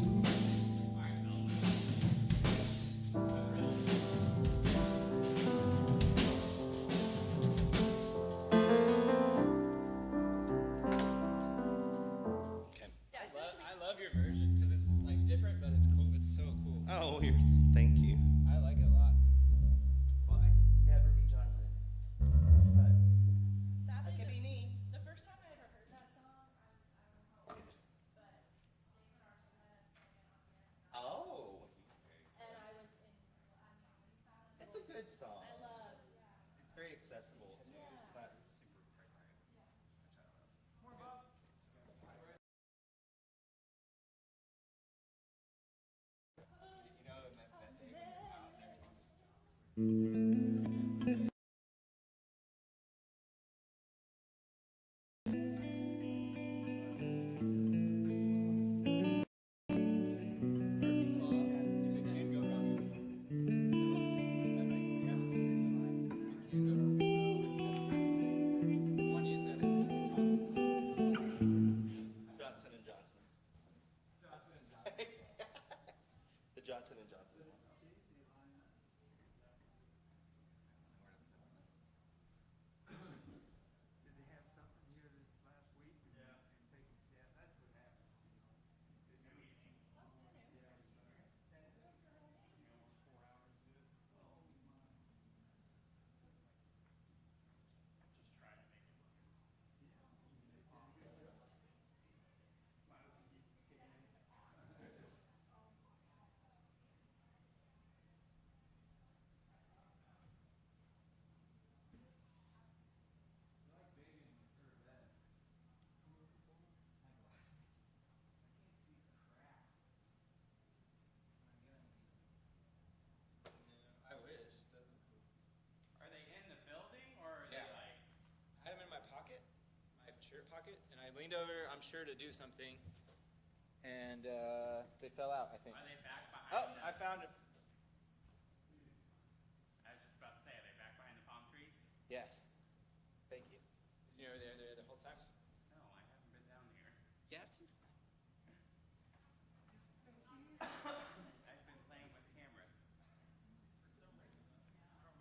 Okay. I love your version because Johnson and Johnson. The Johnson and Johnson. Did they have something here this last week? Yeah. Yeah, that's what happened. I wish. Are they in the building or are Yeah. they like? I had them in my pocket, my shirt pocket, and I leaned over, I'm sure, to do something, and they fell out, I think. Are they back behind? Oh, the, I found it. I was just about to say, are they back behind the palm trees? Yes. Thank you. You know, they're there the whole time? No, I haven't been down here. Yes. I've been playing with cameras. Cool.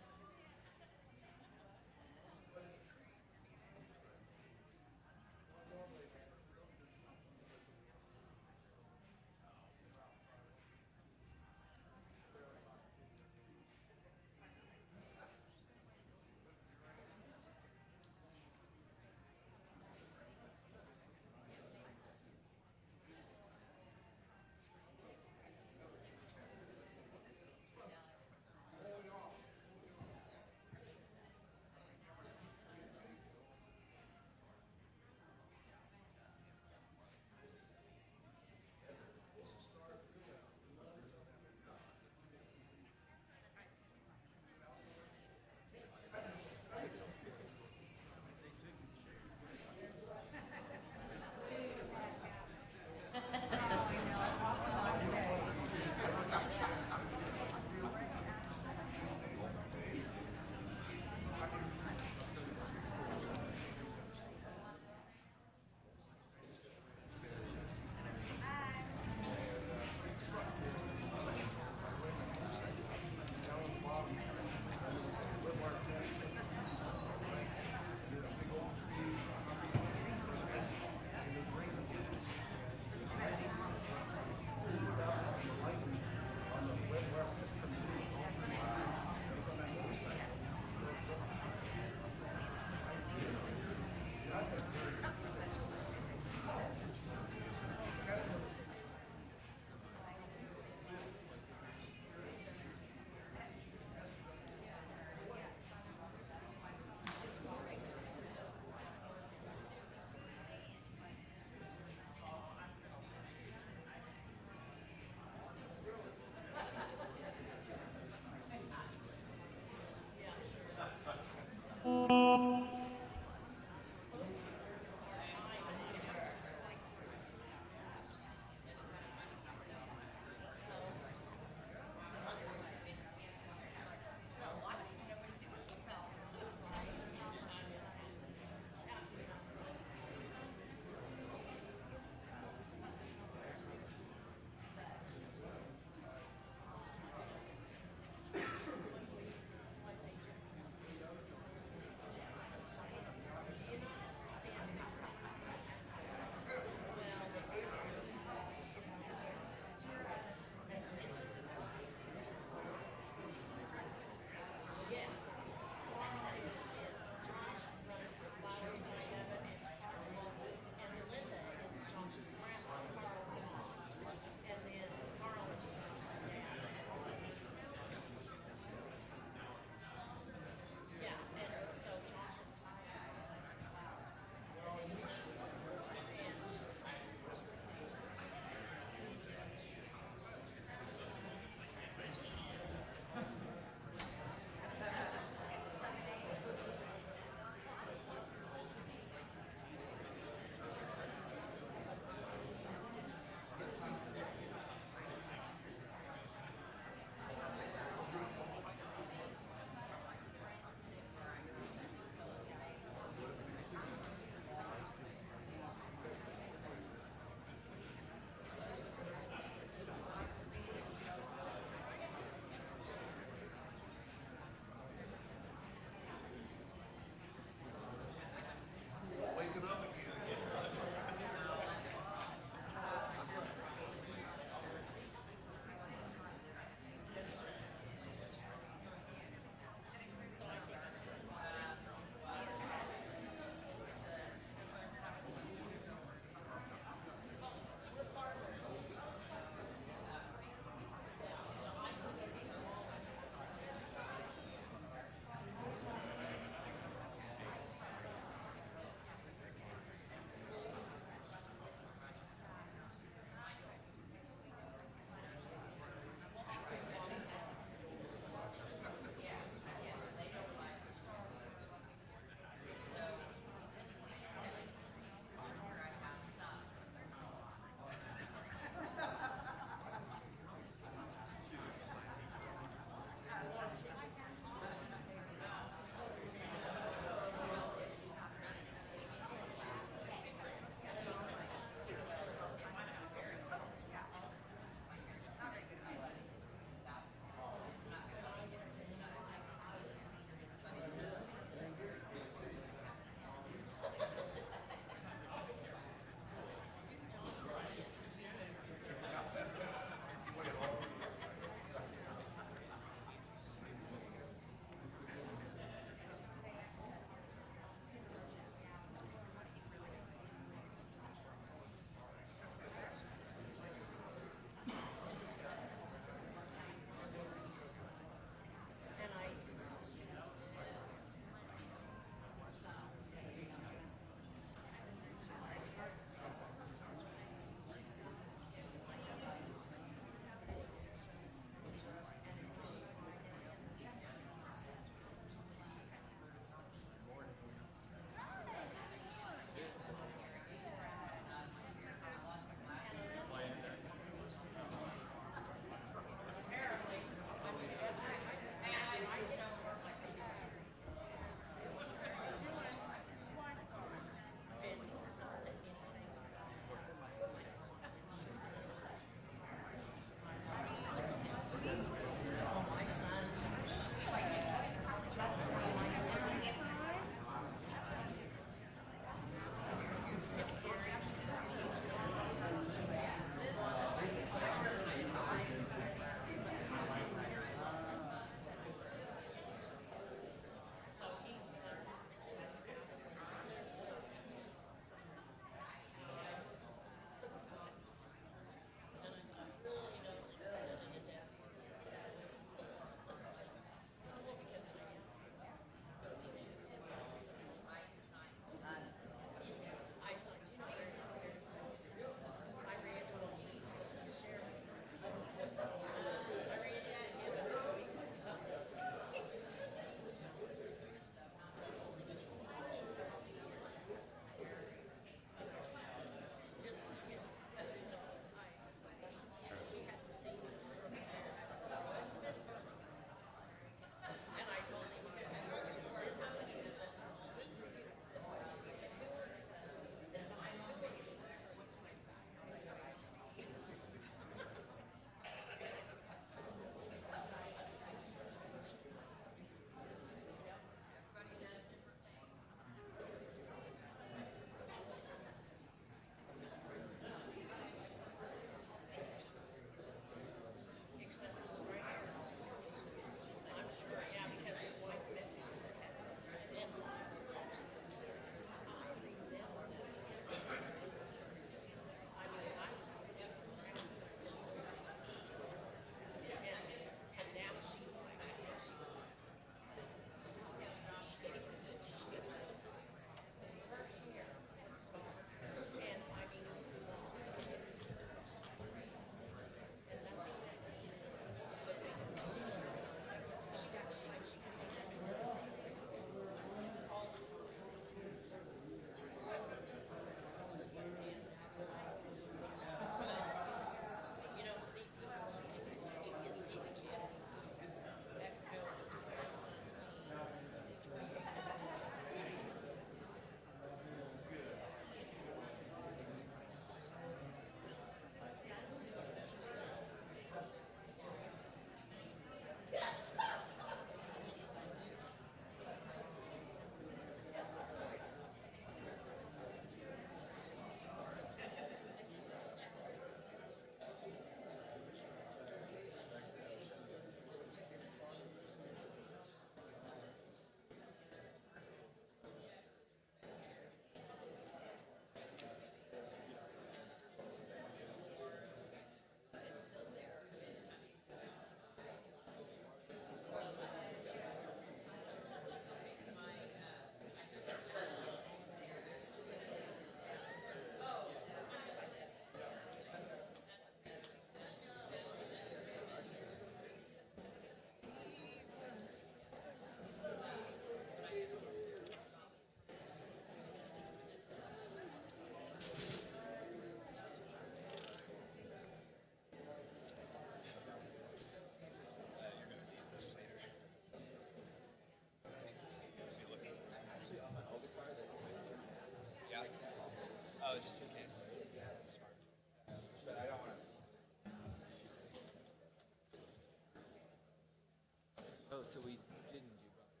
So we didn't do bumpers.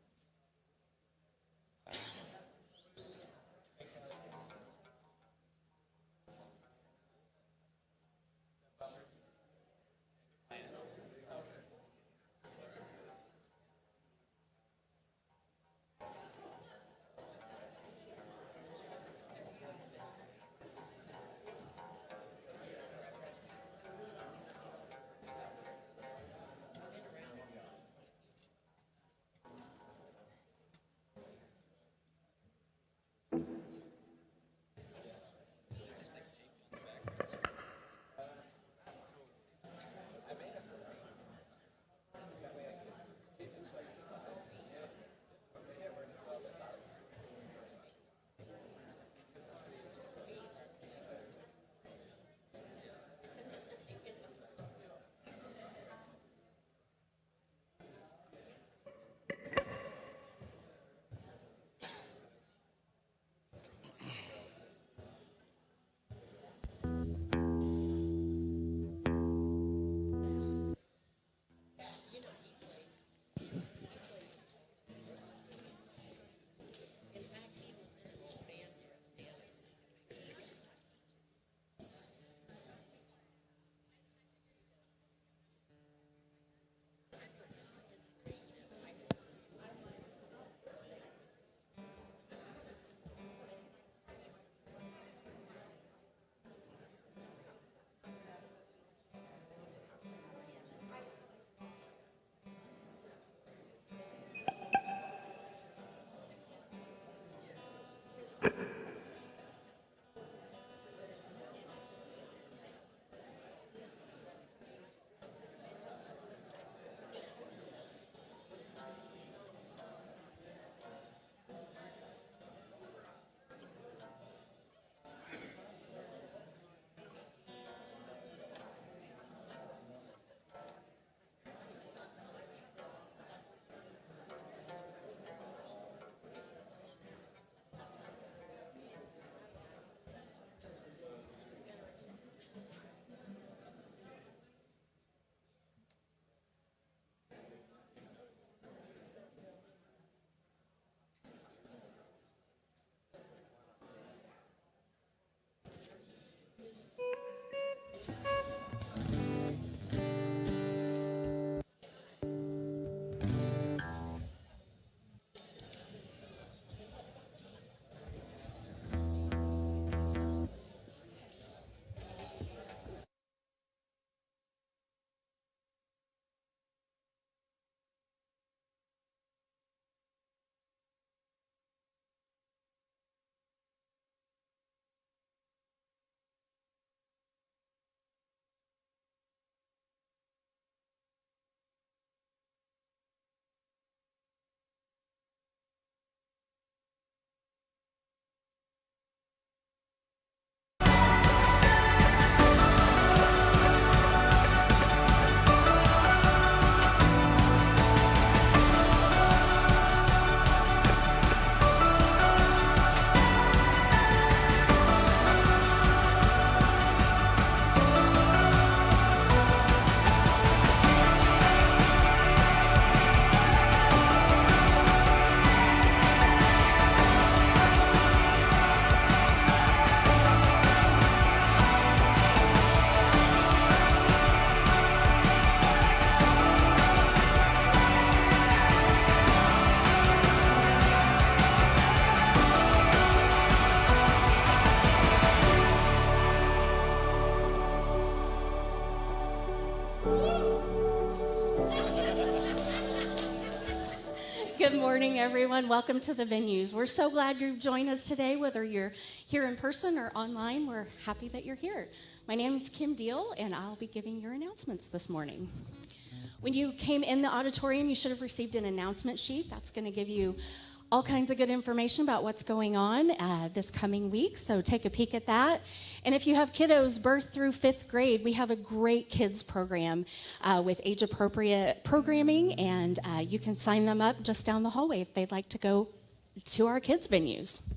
Good morning, everyone. Welcome to the venues. We're so glad you've joined us today, whether you're here in person or online. We're happy that you're here. My name is Kim Deal, and I'll be giving your announcements this morning. When you came in the auditorium, you should have received an announcement sheet. That's going to give you all kinds of good information about what's going on this coming week, so take a peek at that. And if you have kiddos birth through 5th grade, we have a great kids program with age-appropriate programming, and you can sign them up just down the hallway if they'd like to go to our kids venues.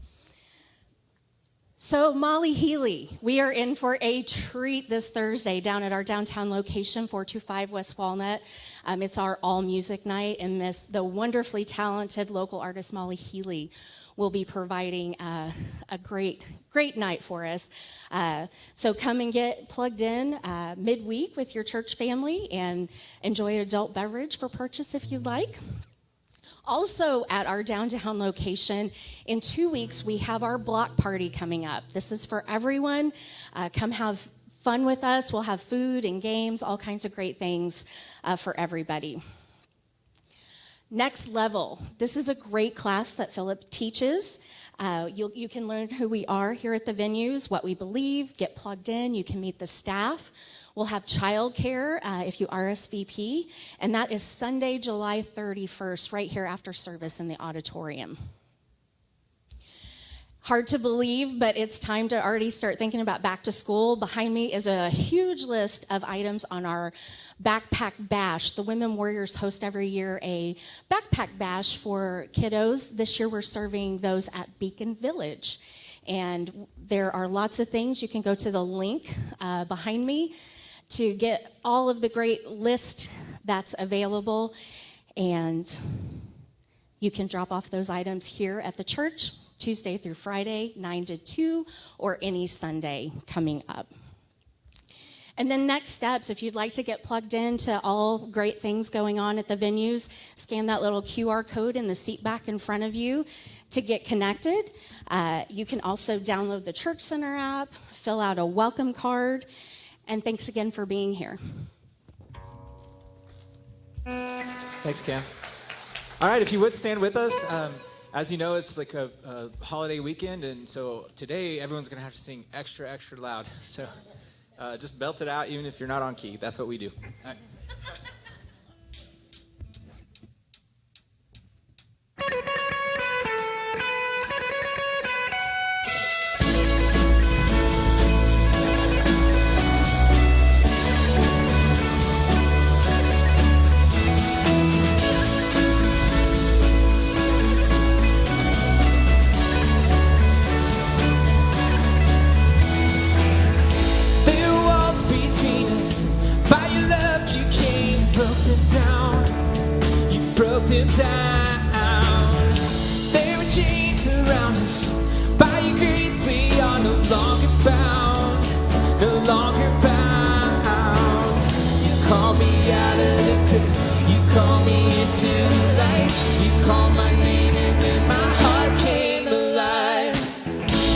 So, Molly Healy, we are in for a treat this Thursday down at our downtown location, 425 West Walnut. It's our all music night, and the wonderfully talented local artist Molly Healy will be providing a great night for us. So come and get plugged in midweek with your church family and enjoy an adult beverage for purchase if you'd like. Also at our downtown location, in 2 weeks, we have our block party coming up. This is for everyone. Come have fun with us. We'll have food and games, all kinds of great things for everybody. Next Level. This is a great class that Philip teaches. You can learn who we are here at the venues, what we believe, get plugged in. You can meet the staff. We'll have childcare if you RSVP, and that is Sunday, July 31st, right here after service in the auditorium. Hard to believe, but it's time to already start thinking about back to school. Behind me is a huge list of items on our backpack bash. The Women Warriors host every year a backpack bash for kiddos. This year we're serving those at Beacon Village. And there are lots of things. You can go to the link behind me to get all of the great list that's available. And you can drop off those items here at the church Tuesday through Friday, 9 to 2, or any Sunday coming up. And then next steps, if you'd like to get plugged into all great things going on at the venues, scan that little QR code in the seat back in front of you to get connected. You can also download the Church Center app, fill out a welcome card, and thanks again for being here. Thanks, Cam. All right, if you would stand with us. As you know, it's like a holiday weekend, and so today everyone's going to have to sing extra, extra loud. So just belt it out even if you're not on key. That's what we do. All right. Them down. There were chains around us. By your grace we are no longer bound. No longer bound. You call me out of the pit. You call me into the light. You call my name and then my heart came alive.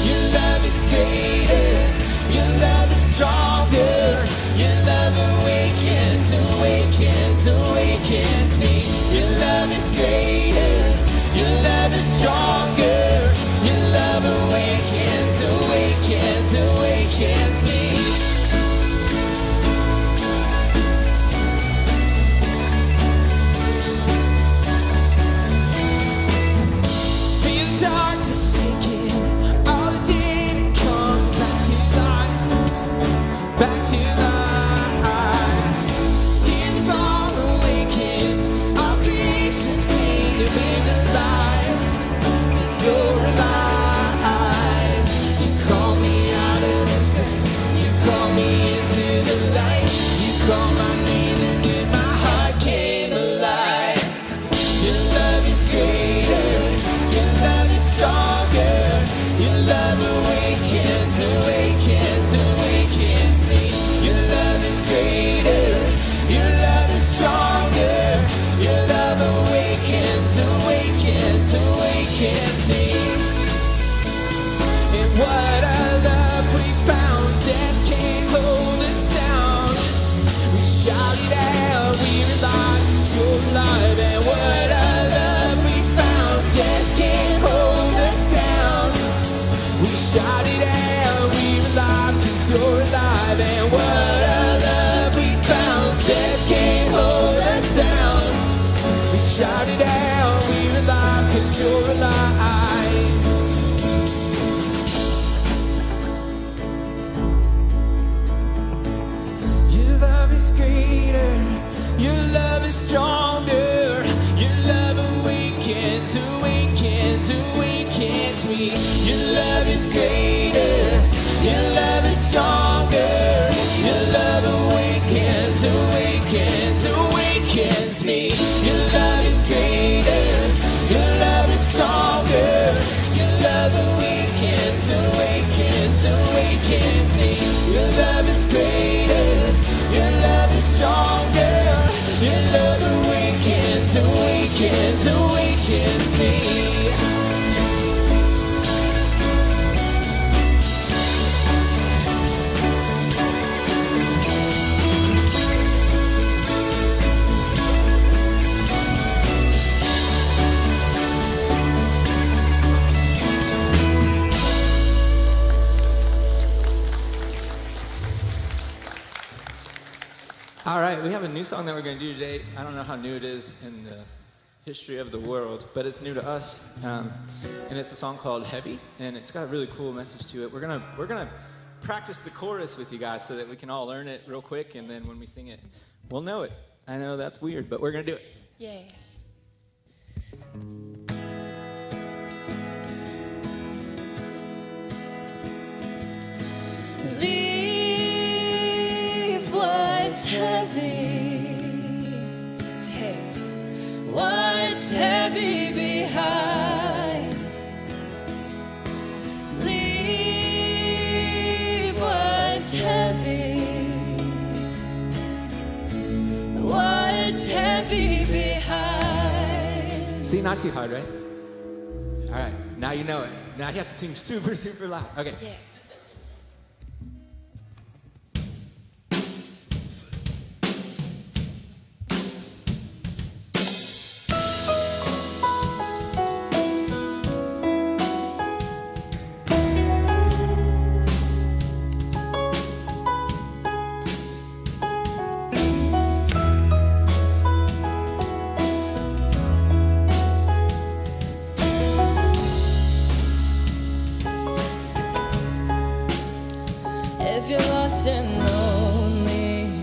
Your love is greater. Your love is stronger. Your love awakens, awakens, awakens me. Your love is greater, your love is stronger, your love awakens, awakens, awakens me. Feel the darkness sinking, all the day to come back to life, back to life. You're alive. You call me out of the grave. You call me into the light. You call my name and then my heart came alive. Your love is greater. Your love is stronger. Your love awakens, awakens, awakens me. Your love is greater. Your love is stronger. Your love awakens, awakens, awakens me. And what a love we found. Death can't hold us down. We shouted out, we were alive, 'cause you're alive. And what a love we found. Death can't hold us down. We shouted out, we were alive, 'cause you're alive. And what a love we found. Death can't hold us down. We shouted out, we were alive, 'cause you're alive. Your love is greater, your love is stronger, your love awakens, awakens, awakens me. Your love is greater, awakens, awakens me. Your love is greater, your love is stronger. Your love awakens, awakens, awakens me. Your love is greater, your love is stronger. Your love awakens, awakens, awakens me. All right, we have a new song that we're going to do today. I don't know how new it is in the history of the world, but it's new to us. And it's a song called Heavy, and it's got a really cool message to it. We're gonna practice the chorus with you guys so that we can all learn it real quick, and then when we sing it, we'll know it. I know that's weird, but we're going to do it. Yay. Leave what's heavy. Hey. What's heavy behind. Leave what's heavy. What's heavy behind. See, not too hard, right? All right, now you know it. Now you have to sing super, super loud. Okay. Yeah. If you're lost and lonely,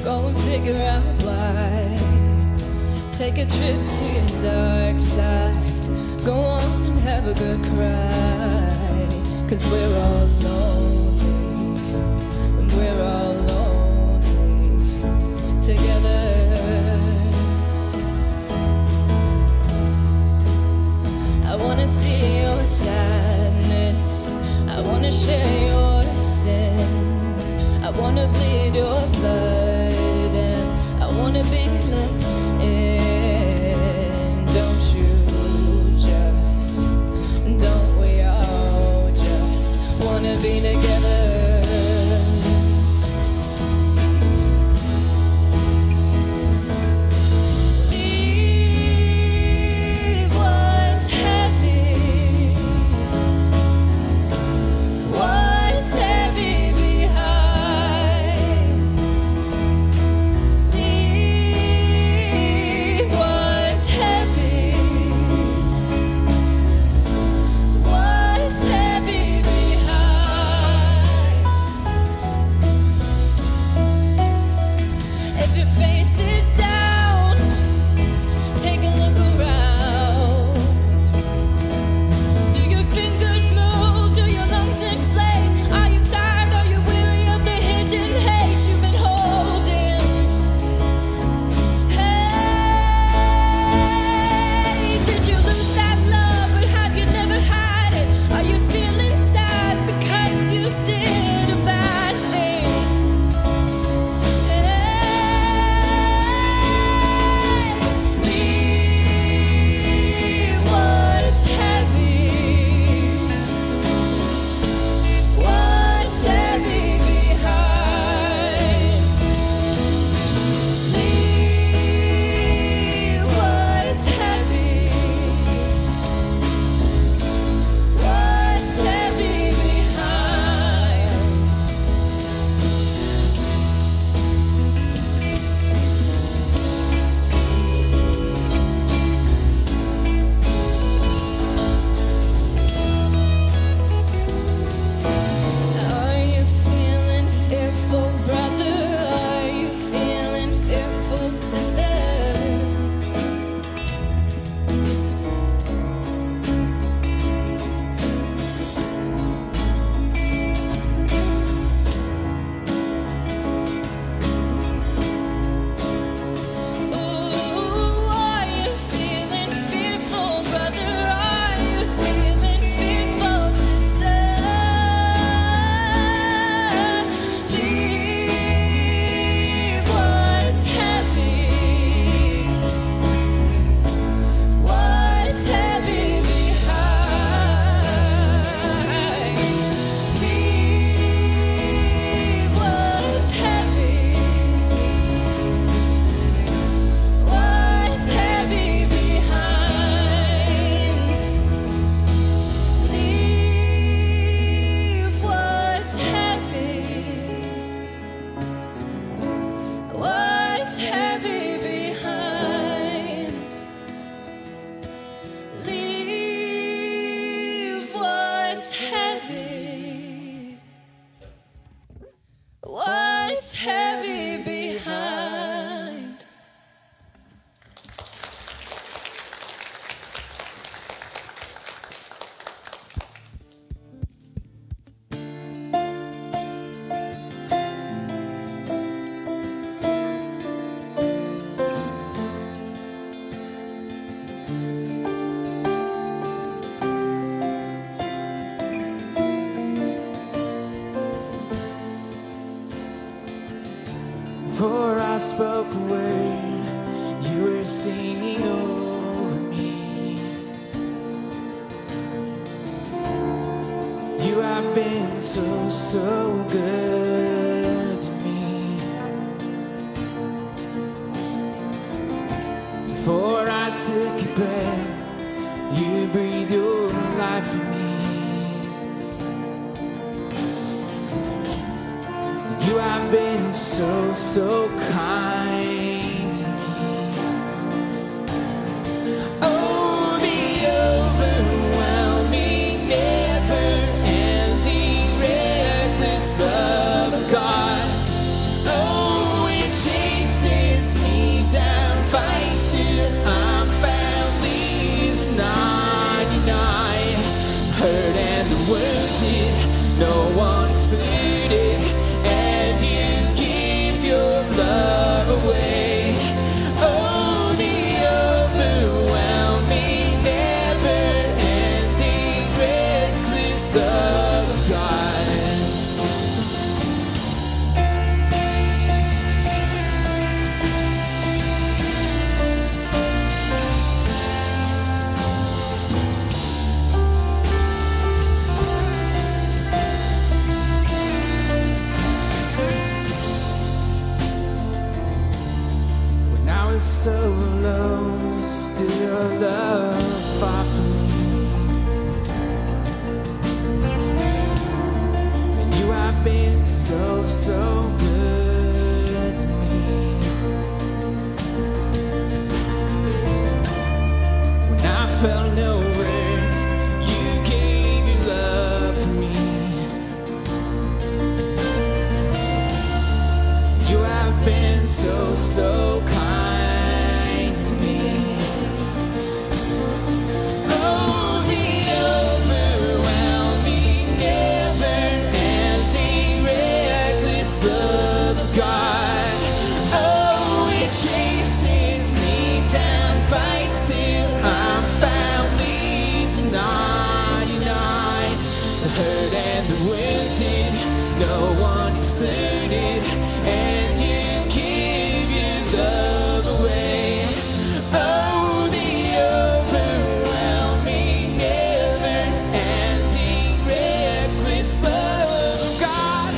go and figure out why. Take a trip to your dark side. Go on and have a good cry. 'Cause we're all lonely, and we're all lonely together. I wanna see your sadness, I wanna share your sins, I wanna bleed your blood, and I wanna be let in. Don't you just, don't we all just wanna be together? Leave what's heavy. What's heavy behind? Leave what's heavy behind. Before I spoke a word, you were singing over me. You have been so, so good to me. Before I took a breath, you breathed your life in me. You have been so, so kind to me. Oh, the overwhelming, never-ending, reckless love of God. Oh, it chases me down, fights till I'm found, leaves 99. Hurt and wounded, no one excluded. Love away. Oh, the overwhelming, never-ending, reckless love of God. So low, still your love fought for me. And you have been so, so good to me. When I felt no worth, you gave your love for me. You have been so, so kind. God, oh, it chases me down, fights till I'm found, leaves 99. The hurt and the wounded, no one excluded, and you give your love away. Oh, the overwhelming, never-ending, reckless love of God.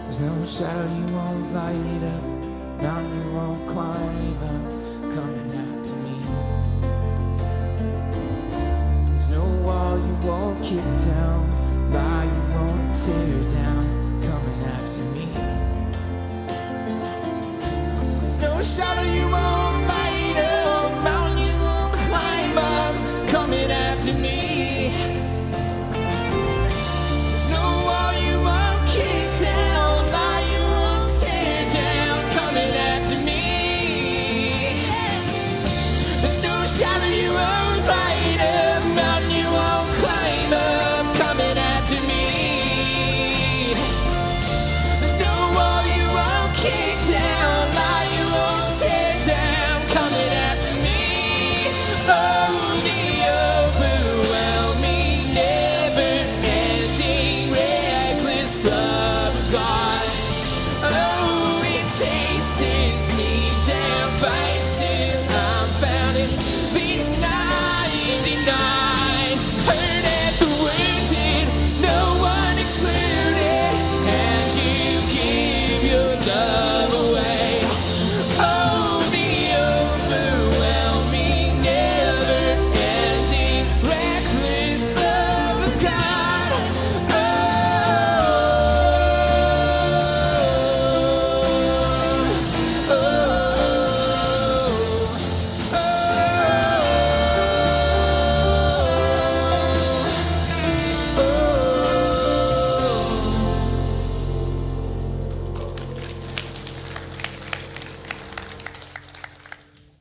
There's no shadow you won't light up, mountain you won't climb up, coming after me. There's no wall you won't kick down, lie you won't tear down, coming after me. There's no shadow you won't light up, mountain you won't climb up, coming after me. There's no wall you won't kick down, lie you won't tear down, coming after me.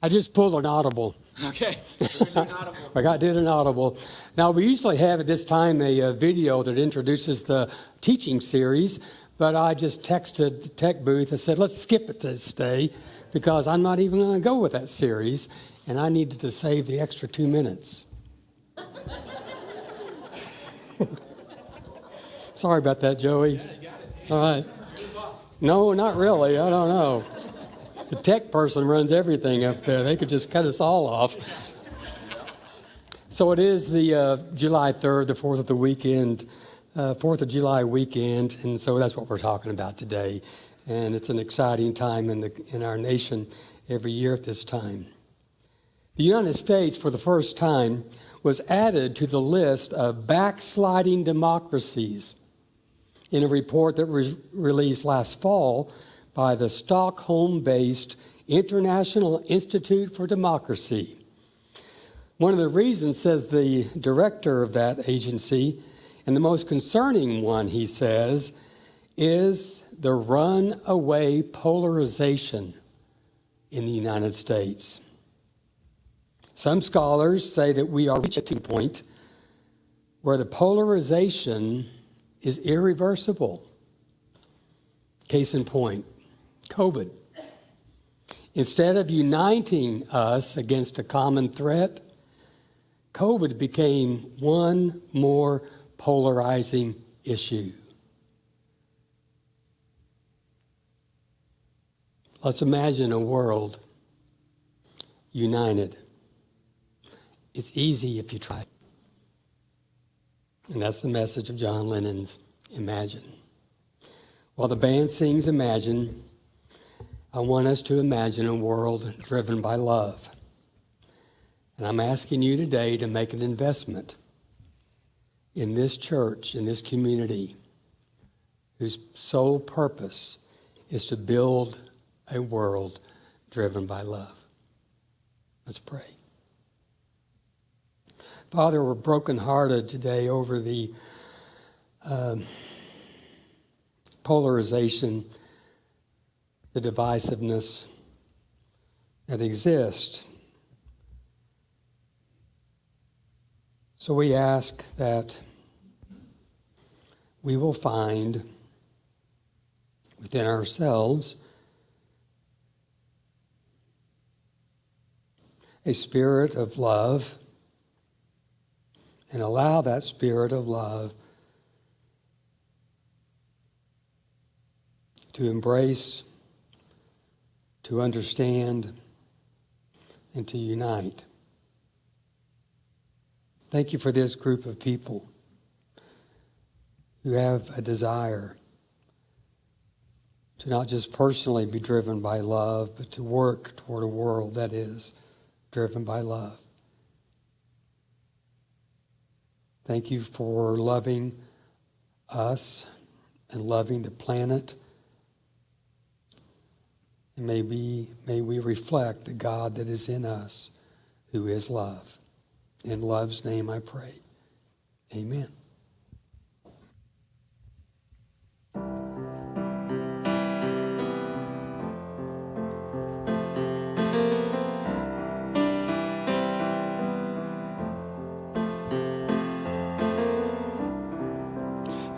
I just pulled an audible. Okay. I did an audible. Now, we usually have at this time a video that introduces the teaching series, but I just texted the tech booth and said, let's skip it this day because I'm not even going to go with that series, and I needed to save the extra 2 minutes. Sorry about that, Joey. All right. No, not really. I don't know. The tech person runs everything up there. They could just cut us all off. So it is the July 3rd, the 4th of the weekend, 4th of July weekend, and so that's what we're talking about today. And it's an exciting time in our nation every year at this time. The United States, for the first time, was added to the list of backsliding democracies in a report that was released last fall by the Stockholm-based International Institute for Democracy. One of the reasons, says the director of that agency, and the most concerning one, he says, is the runaway polarization in the United States. Some scholars say that we are reaching a point where the polarization is irreversible. Case in point, COVID. Instead of uniting us against a common threat, COVID became one more polarizing issue. Let's imagine a world united. It's easy if you try. And that's the message of John Lennon's Imagine. While the band sings Imagine, I want us to imagine a world driven by love. And I'm asking you today to make an investment in this church, in this community, whose sole purpose is to build a world driven by love. Let's pray. Father, we're brokenhearted today over the polarization, the divisiveness that exists. So we ask that we will find within ourselves a spirit of love and allow that spirit of love to embrace, to understand, and to unite. Thank you for this group of people who have a desire to not just personally be driven by love, but to work toward a world that is driven by love. Thank you for loving us and loving the planet. And may we reflect the God that is in us, who is love. In love's name I pray. Amen.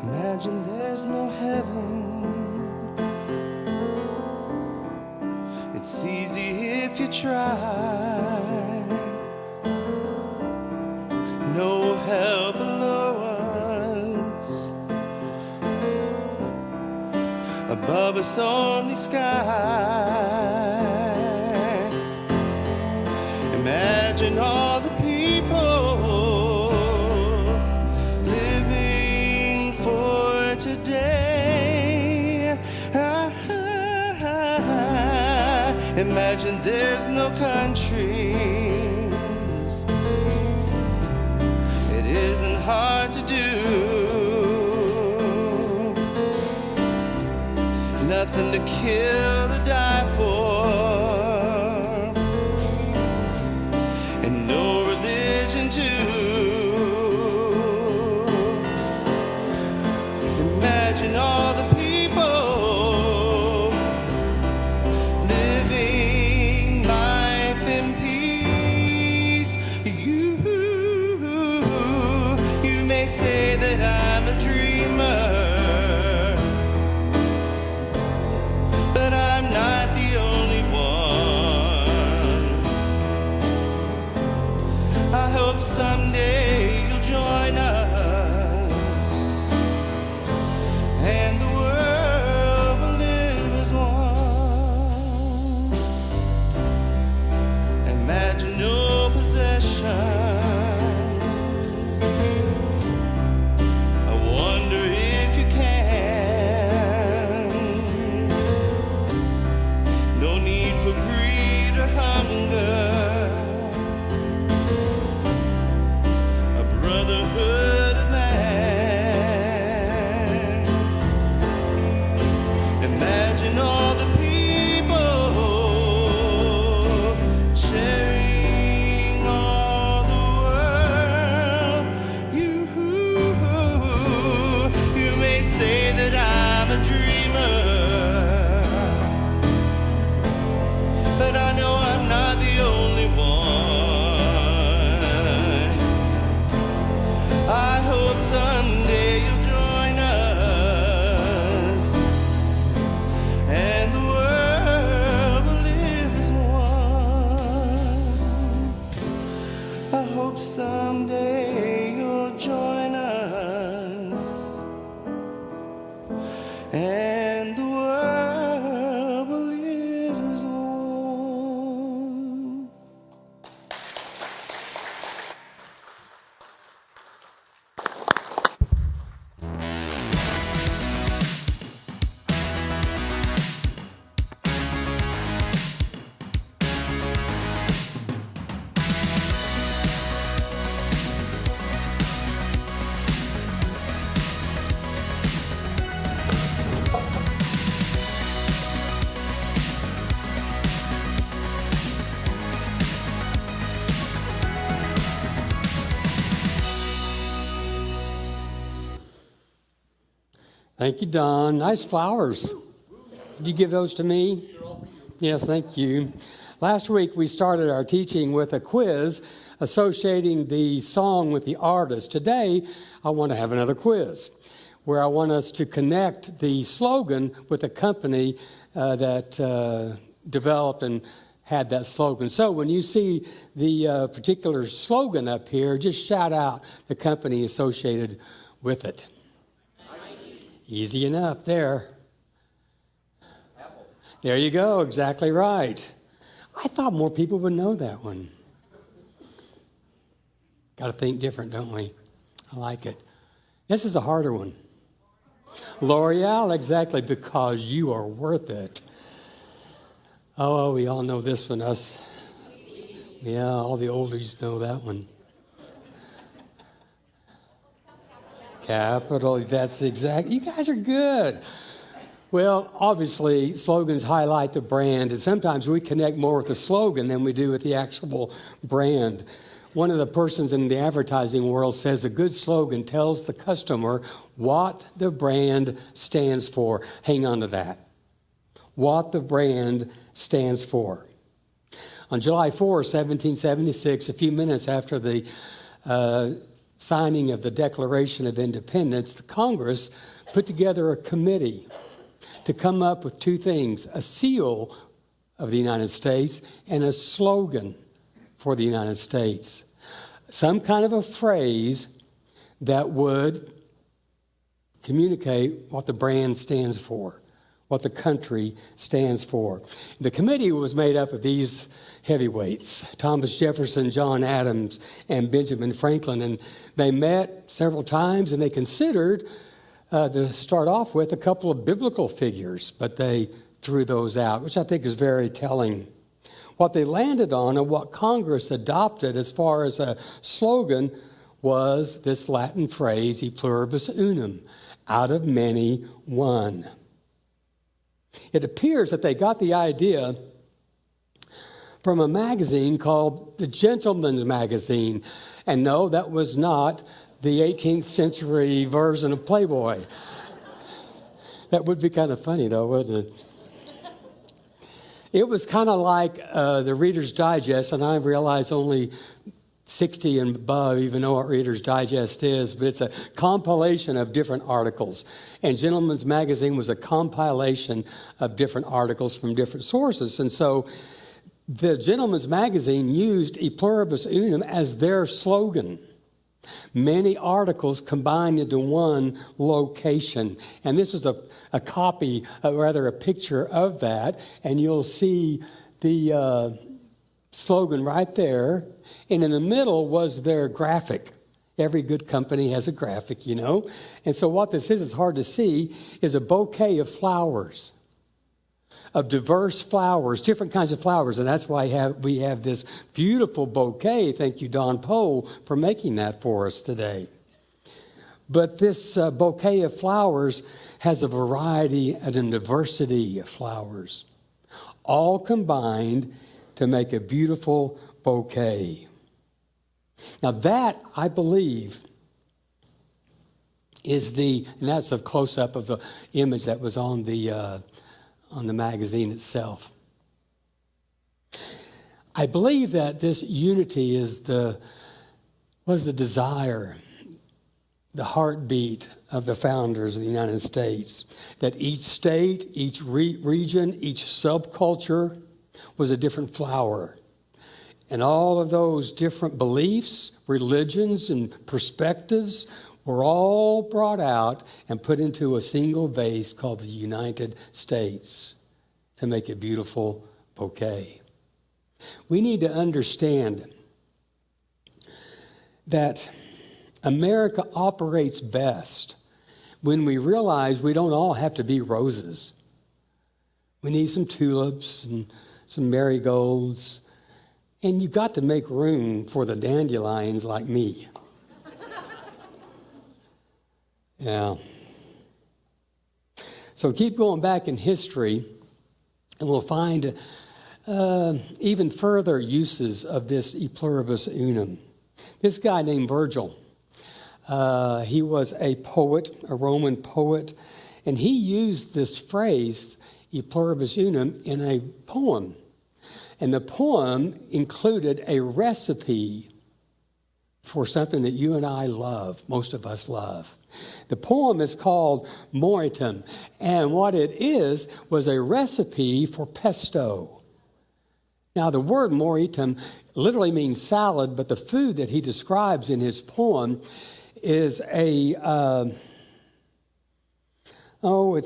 Imagine there's no heaven. It's easy if you try. No hell below us. Above us only sky. Imagine all the people living for today. Imagine there's no countries. It isn't hard to do. Nothing to kill or die for. And no religion too. Imagine all the people living life in may say that I'm a dreamer, but I'm not the only one. I hope someday you'll join us, and the world will live as one. Imagine no possession. I wonder if you can. No need for greed or hunger. A brotherhood of man. Imagine all the people sharing all the world. You may say that I'm a dreamer, but I know I'm not the only one. I hope someday you'll join us, and the world will live as one. I hope someday you'll join us, and the world will live as one. Thank you, Don. Nice flowers. Did you give those to me? Yes, thank you. Last week we started our teaching with a quiz associating the song with the artist. Today I want to have another quiz where I want us to connect the slogan with the company that developed and had that slogan. So when you see the particular slogan up here, just shout out the company associated with it. Easy enough there. Apple. There you go, exactly right. I thought more people would know that one. Got to think different, don't we? I like it. This is a harder one. L'Oreal, exactly, because you are worth it. Oh, we all know this one. Us. Yeah, all the oldies know that one. Capital, that's exact. You guys are good. Well, obviously, slogans highlight the brand, and sometimes we connect more with the slogan than we do with the actual brand. One of the persons in the advertising world says a good slogan tells the customer what the brand stands for. Hang on to that. What the brand stands for. On July 4, 1776, a few minutes after the signing of the Declaration of Independence, the Congress put together a committee to come up with two things: a seal of the United States and a slogan for the United States. Some kind of a phrase that would communicate what the brand stands for, what the country stands for. The committee was made up of these heavyweights: Thomas Jefferson, John Adams, and Benjamin Franklin. And they met several times, and they considered, to start off with, a couple of biblical figures, but they threw those out, which I think is very telling. What they landed on and what Congress adopted as far as a slogan was this Latin phrase, e pluribus unum, out of many, one. It appears that they got the idea from a magazine called The Gentleman's Magazine. And no, that was not the 18th century version of Playboy. That would be kind of funny, though, wouldn't it? It was kind of like the Reader's Digest, and I realize only 60 and above, even know what Reader's Digest is, but it's a compilation of different articles. And Gentleman's Magazine was a compilation of different articles from different sources. And so the Gentleman's Magazine used E Pluribus Unum as their slogan. Many articles combined into one location. And this is a copy, rather a picture of that. And you'll see the slogan right there. And in the middle was their graphic. Every good company has a graphic, you know. And so what this is, it's hard to see, is a bouquet of flowers, of diverse flowers, different kinds of flowers. And that's why we have this beautiful bouquet. Thank you, Don Poe, for making that for us today. But this bouquet of flowers has a variety and a diversity of flowers, all combined to make a beautiful bouquet. Now that, I believe, is and that's a close-up of the image that was on the magazine itself. I believe that this unity was the desire, the heartbeat of the founders of the United States, that each state, each region, each subculture was a different flower. And all of those different beliefs, religions, and perspectives were all brought out and put into a single vase called the United States to make a beautiful bouquet. We need to understand that America operates best when we realize we don't all have to be roses. We need some tulips and some marigolds. And you've got to make room for the dandelions like me. Yeah. So keep going back in history, and we'll find even further uses of this E Pluribus Unum. This guy named Virgil, he was a poet, a Roman poet, and he used this phrase, E Pluribus Unum, in a poem. And the poem included a recipe for something that you and I love, most of us love. The poem is called Moritum, and what it is was a recipe for pesto. Now, the word Moritum literally means salad, but the food that he describes in his poem is it's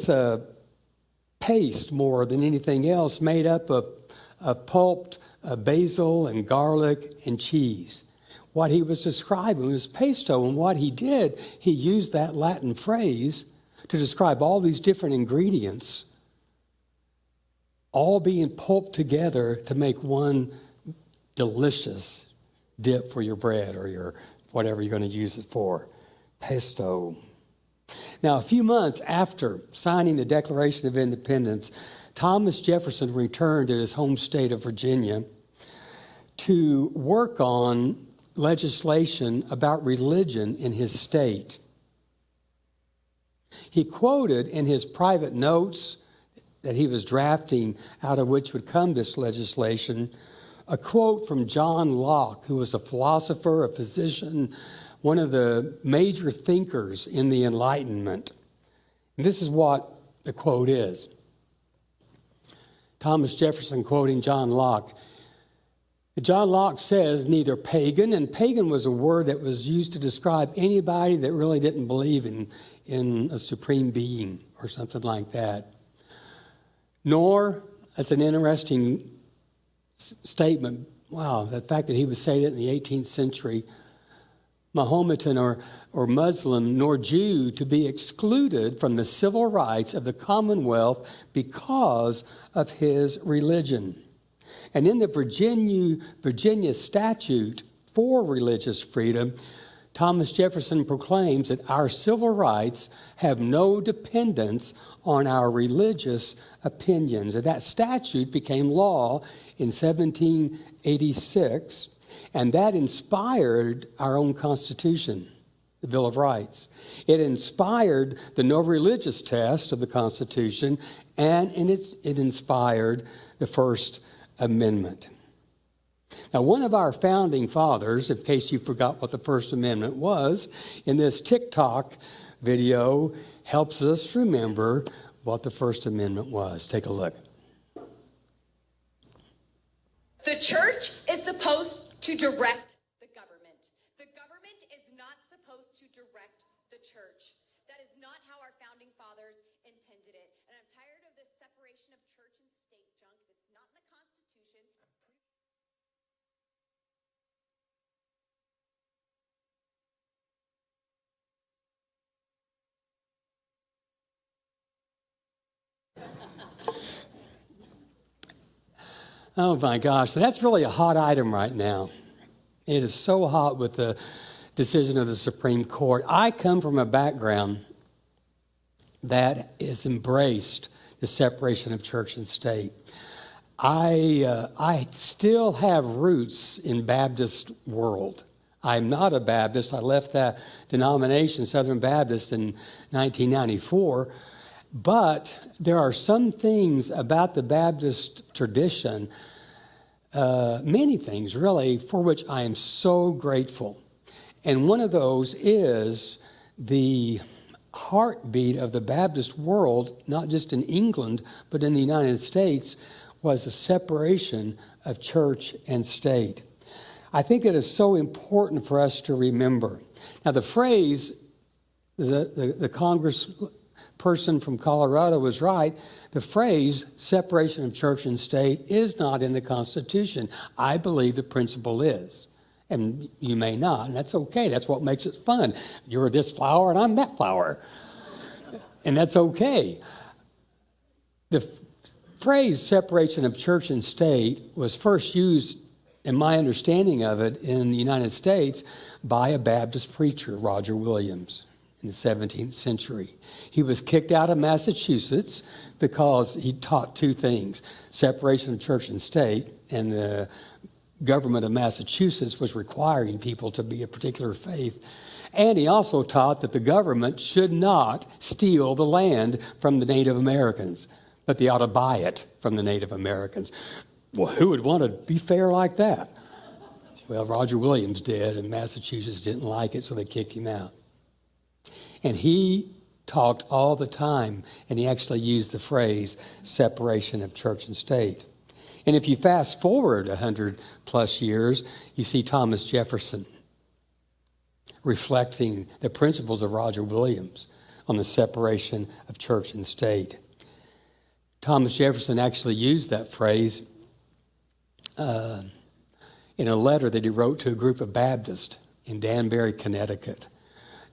a paste more than anything else, made up of pulped basil and garlic and cheese. What he was describing was pesto, and what he did, he used that Latin phrase to describe all these different ingredients, all being pulped together to make one delicious dip for your bread or your whatever you're going to use it for, pesto. Now, a few months after signing the Declaration of Independence, Thomas Jefferson returned to his home state of Virginia to work on legislation about religion in his state. He quoted in his private notes that he was drafting, out of which would come this legislation, a quote from John Locke, who was a philosopher, a physician, one of the major thinkers in the Enlightenment. And this is what the quote is. Thomas Jefferson quoting John Locke. John Locke says, neither pagan, and pagan was a word that was used to describe anybody that really didn't believe in a supreme being or something like that. Nor, that's an interesting statement, wow, the fact that he would say that in the 18th century, Mahometan or Muslim, nor Jew to be excluded from the civil rights of the Commonwealth because of his religion. And in the Virginia statute for religious freedom, Thomas Jefferson proclaims that our civil rights have no dependence on our religious opinions. And that statute became law in 1786, and that inspired our own Constitution, the Bill of Rights. It inspired the no religious test of the Constitution, and it inspired the First Amendment. Now, one of our founding fathers, in case you forgot what the First Amendment was, in this TikTok video helps us remember what the First Amendment was. Take a look. The church is supposed to direct the government. The government is not supposed to direct the church. That is not how our founding fathers intended it. And I'm tired of this separation of church and state junk. It's not in the Constitution. Oh my gosh, that's really a hot item right now. It is so hot with the decision of the Supreme Court. I come from a background that has embraced the separation of church and state. I still have roots in Baptist world. I'm not a Baptist. I left that denomination, Southern Baptist, in 1994. But there are some things about the Baptist tradition, many things really, for which I am so grateful. And one of those is the heartbeat of the Baptist world, not just in England, but in the United States, was the separation of church and state. I think it is so important for us to remember. Now, the phrase, the Congressperson from Colorado was right. The phrase separation of church and state is not in the Constitution. I believe the principle is. And you may not, and that's okay. That's what makes it fun. You're this flower and I'm that flower. And that's okay. The phrase separation of church and state was first used, in my understanding of it, in the United States by a Baptist preacher, Roger Williams, in the 17th century. He was kicked out of Massachusetts because he taught two things: separation of church and state, and the government of Massachusetts was requiring people to be a particular faith. And he also taught that the government should not steal the land from the Native Americans, but they ought to buy it from the Native Americans. Well, who would want to be fair like that? Well, Roger Williams did, and Massachusetts didn't like it, so they kicked him out. And he talked all the time, and he actually used the phrase separation of church and state. And if you fast forward 100 plus years, you see Thomas Jefferson reflecting the principles of Roger Williams on the separation of church and state. Thomas Jefferson actually used that phrase in a letter that he wrote to a group of Baptists in Danbury, Connecticut,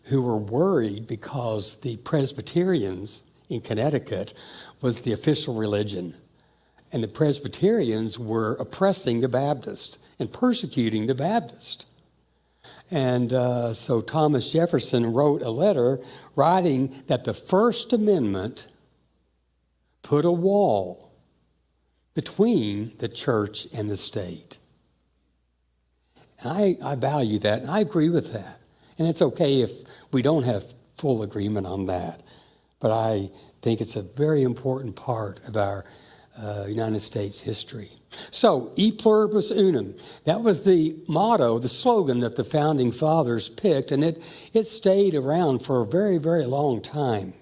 who were worried because the Presbyterians in Connecticut was the official religion. And the Presbyterians were oppressing the Baptists and persecuting the Baptists. And so Thomas Jefferson wrote a letter writing that the First Amendment put a wall between the church and the state. And I value that, and I agree with that. And it's okay if we don't have full agreement on that. But I think it's a very important part of our United States history. So, E pluribus unum, that was the motto, the slogan that the Founding Fathers picked, and it stayed around for a very, very long time.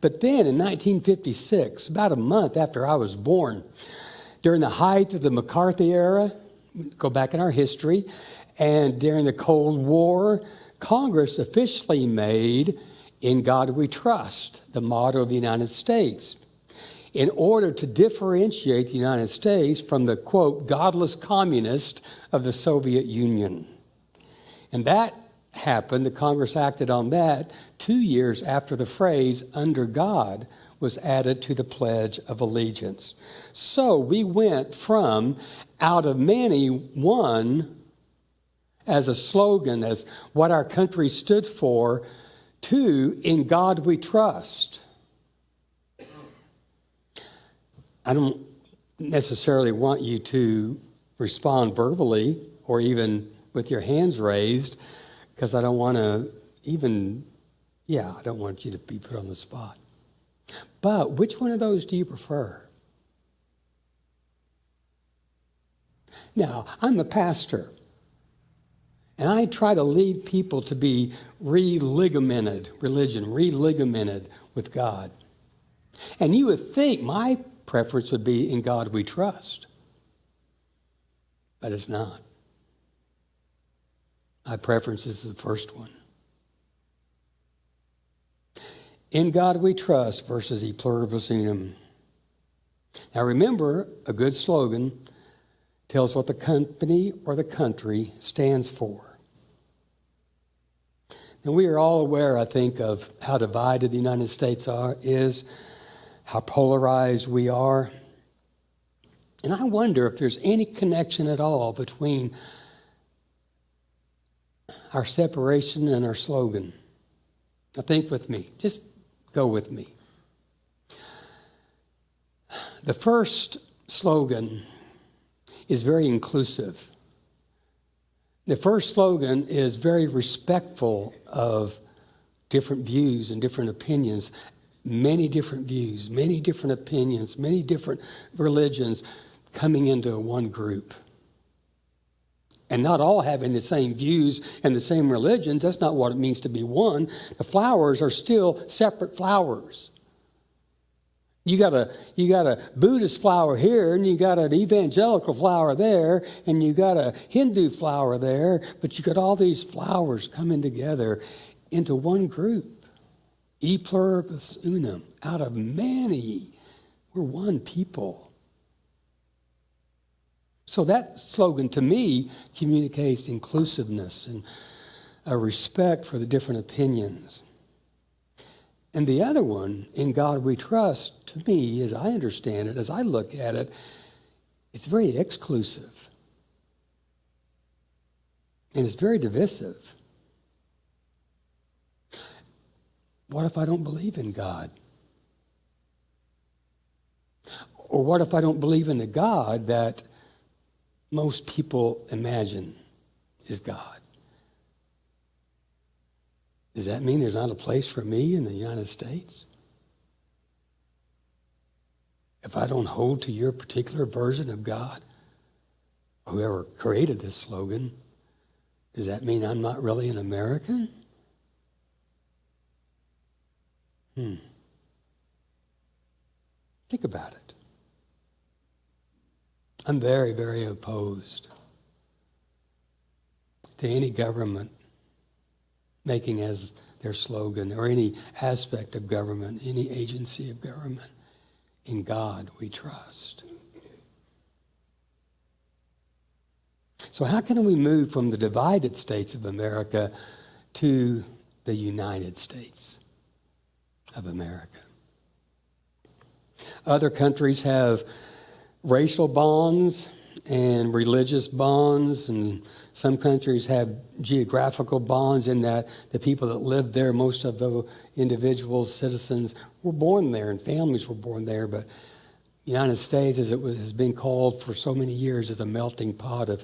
But then in 1956, about a month after I was born, during the height of the McCarthy era, go back in our history, and during the Cold War, Congress officially made "In God We Trust," the motto of the United States, in order to differentiate the United States from the, quote, godless communist of the Soviet Union. And that happened, the Congress acted on that 2 years after the phrase "under God" was added to the Pledge of Allegiance. So we went from "out of many, one" as a slogan, as what our country stood for, to "In God We Trust." I don't necessarily want you to respond verbally or even with your hands raised, because I don't want to I don't want you to be put on the spot. But which one of those do you prefer? Now, I'm a pastor, and I try to lead people to be religamented with God. And you would think my preference would be in God we trust, but it's not. My preference is the first one. In God we trust versus e pluribus unum. Now remember, a good slogan tells what the company or the country stands for. And we are all aware, I think, of how divided the United States is, how polarized we are. And I wonder if there's any connection at all between our separation and our slogan. Now think with me. Just go with me. The first slogan is very inclusive. The first slogan is very respectful of different views and different opinions, many different views, many different opinions, many different religions coming into one group. And not all having the same views and the same religions. That's not what it means to be one. The flowers are still separate flowers. You got a Buddhist flower here, and you got an evangelical flower there, and you got a Hindu flower there, but you got all these flowers coming together into one group. E pluribus unum. Out of many, we're one people. So that slogan, to me, communicates inclusiveness and a respect for the different opinions. And the other one, in God we trust, to me, as I understand it, as I look at it, it's very exclusive. And it's very divisive. What if I don't believe in God? Or what if I don't believe in the God that most people imagine is God? Does that mean there's not a place for me in the United States? If I don't hold to your particular version of God, whoever created this slogan, does that mean I'm not really an American? Think about it. I'm very, very opposed to any government making as their slogan, or any aspect of government, any agency of government, in God we trust. So how can we move from the divided states of America to the United States of America? Other countries have racial bonds and religious bonds, and some countries have geographical bonds in that the people that live there, most of the individuals, citizens, were born there and families were born there. But the United States, as it has been called for so many years, is a melting pot of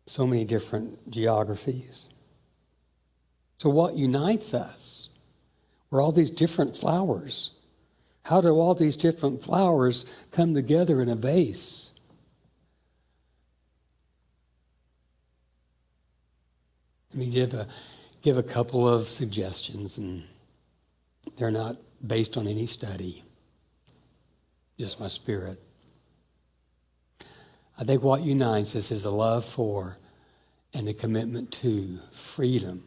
so many different geographies. So what unites us? We're all these different flowers. How do all these different flowers come together in a vase? Let me give a couple of suggestions, and they're not based on any study, just my spirit. I think what unites us is a love for and a commitment to freedom,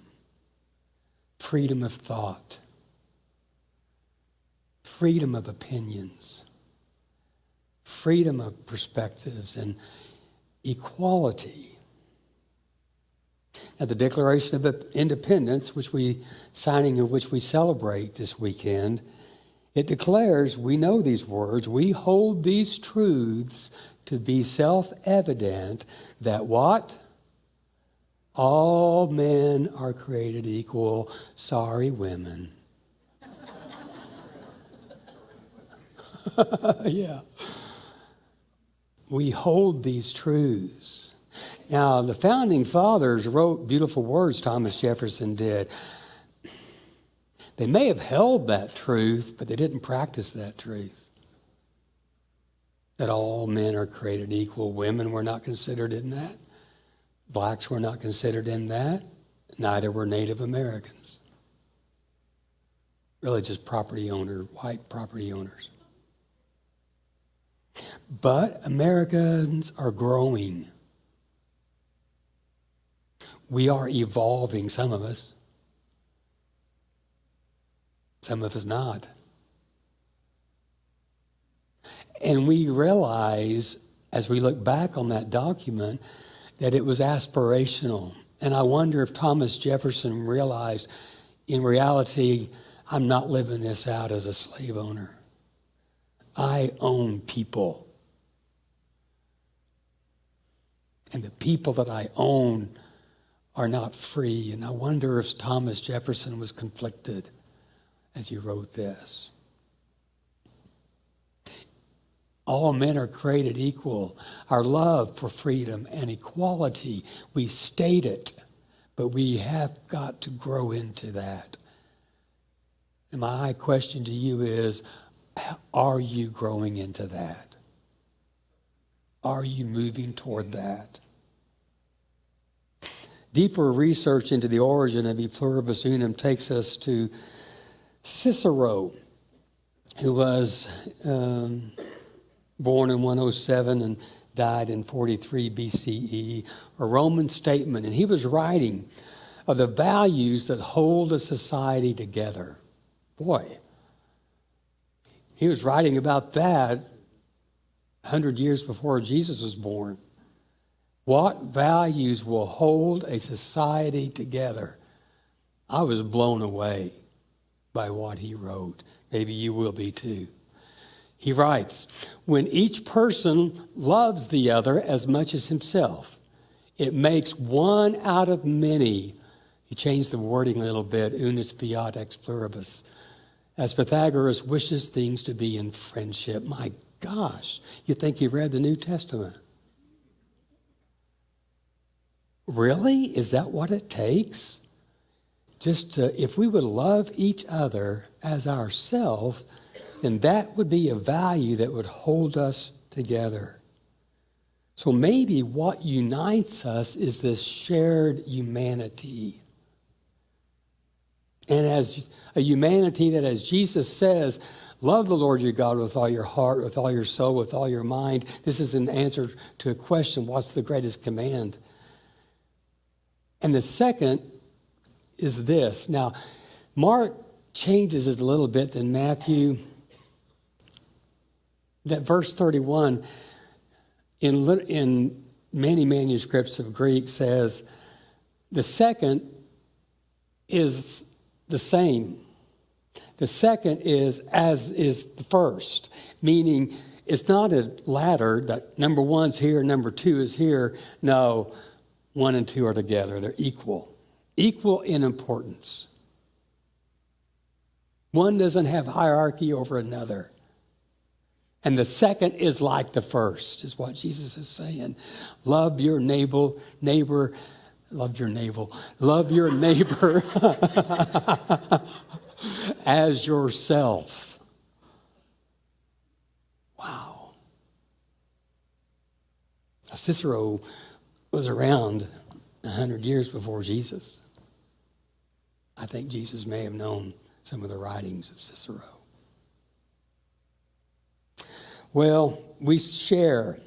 freedom of thought, freedom of opinions, freedom of perspectives, and equality. At the Declaration of Independence, signing of which we celebrate this weekend, it declares, we know these words, we hold these truths to be self-evident that what? All men are created equal. Sorry, women. Yeah. We hold these truths. Now, the founding fathers wrote beautiful words, Thomas Jefferson did. They may have held that truth, but they didn't practice that truth. that all men are created equal. Women were not considered in that. Blacks were not considered in that. Neither were Native Americans. Really just property owners, white property owners. But Americans are growing. We are evolving, some of us. Some of us not. And we realize, as we look back on that document, that it was aspirational. And I wonder if Thomas Jefferson realized, in reality, I'm not living this out as a slave owner. I own people. And the people that I own are not free. And I wonder if Thomas Jefferson was conflicted as he wrote this. All men are created equal. Our love for freedom and equality, we state it, but we have got to grow into that. And my question to you is, are you growing into that? Are you moving toward that? Deeper research into the origin of E Pluribus Unum takes us to Cicero, who was born in 107 and died in 43 BCE, a Roman statesman. And he was writing of the values that hold a society together. Boy, he was writing about that 100 years before Jesus was born. What values will hold a society together? I was blown away by what he wrote. Maybe you will be too. He writes, when each person loves the other as much as himself, it makes one out of many. He changed the wording a little bit, unus fiat ex pluribus. As Pythagoras wishes things to be in friendship. My gosh, you think he read the New Testament? Really? Is that what it takes? Just if we would love each other as ourselves, then that would be a value that would hold us together. So maybe what unites us is this shared humanity. And as a humanity that, as Jesus says, love the Lord your God with all your heart, with all your soul, with all your mind. This is an answer to a question, what's the greatest command? And the second is this. Now, Mark changes it a little bit than Matthew. That verse 31 in many manuscripts of Greek says the second is the same. The second is as is the first, meaning it's not a ladder that number one's here, number two is here. No, one and two are together. They're equal. Equal in importance. One doesn't have hierarchy over another. And the second is like the first, is what Jesus is saying. Love your neighbor, love your neighbor as yourself. Wow. Cicero was around 100 years before Jesus. I think Jesus may have known some of the writings of Cicero. Well, we share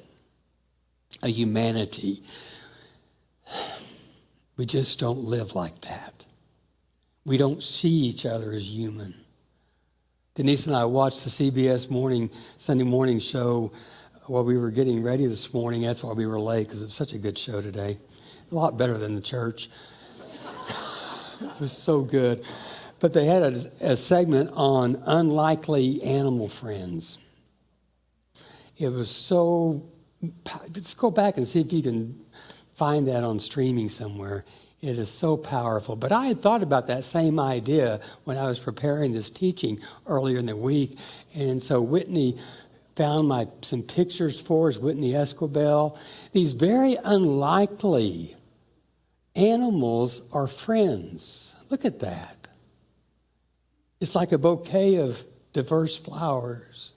a humanity. We just don't live like that. We don't see each other as human. Denise and I watched the CBS Sunday morning show while we were getting ready this morning. That's why we were late, because it was such a good show today. A lot better than the church. It was so good. But they had a segment on unlikely animal friends. It was so, let's go back and see if you can find that on streaming somewhere. It is so powerful. But I had thought about that same idea when I was preparing this teaching earlier in the week. And so Whitney found some pictures for us, Whitney Escobel. These very unlikely animals are friends. Look at that. It's like a bouquet of diverse flowers.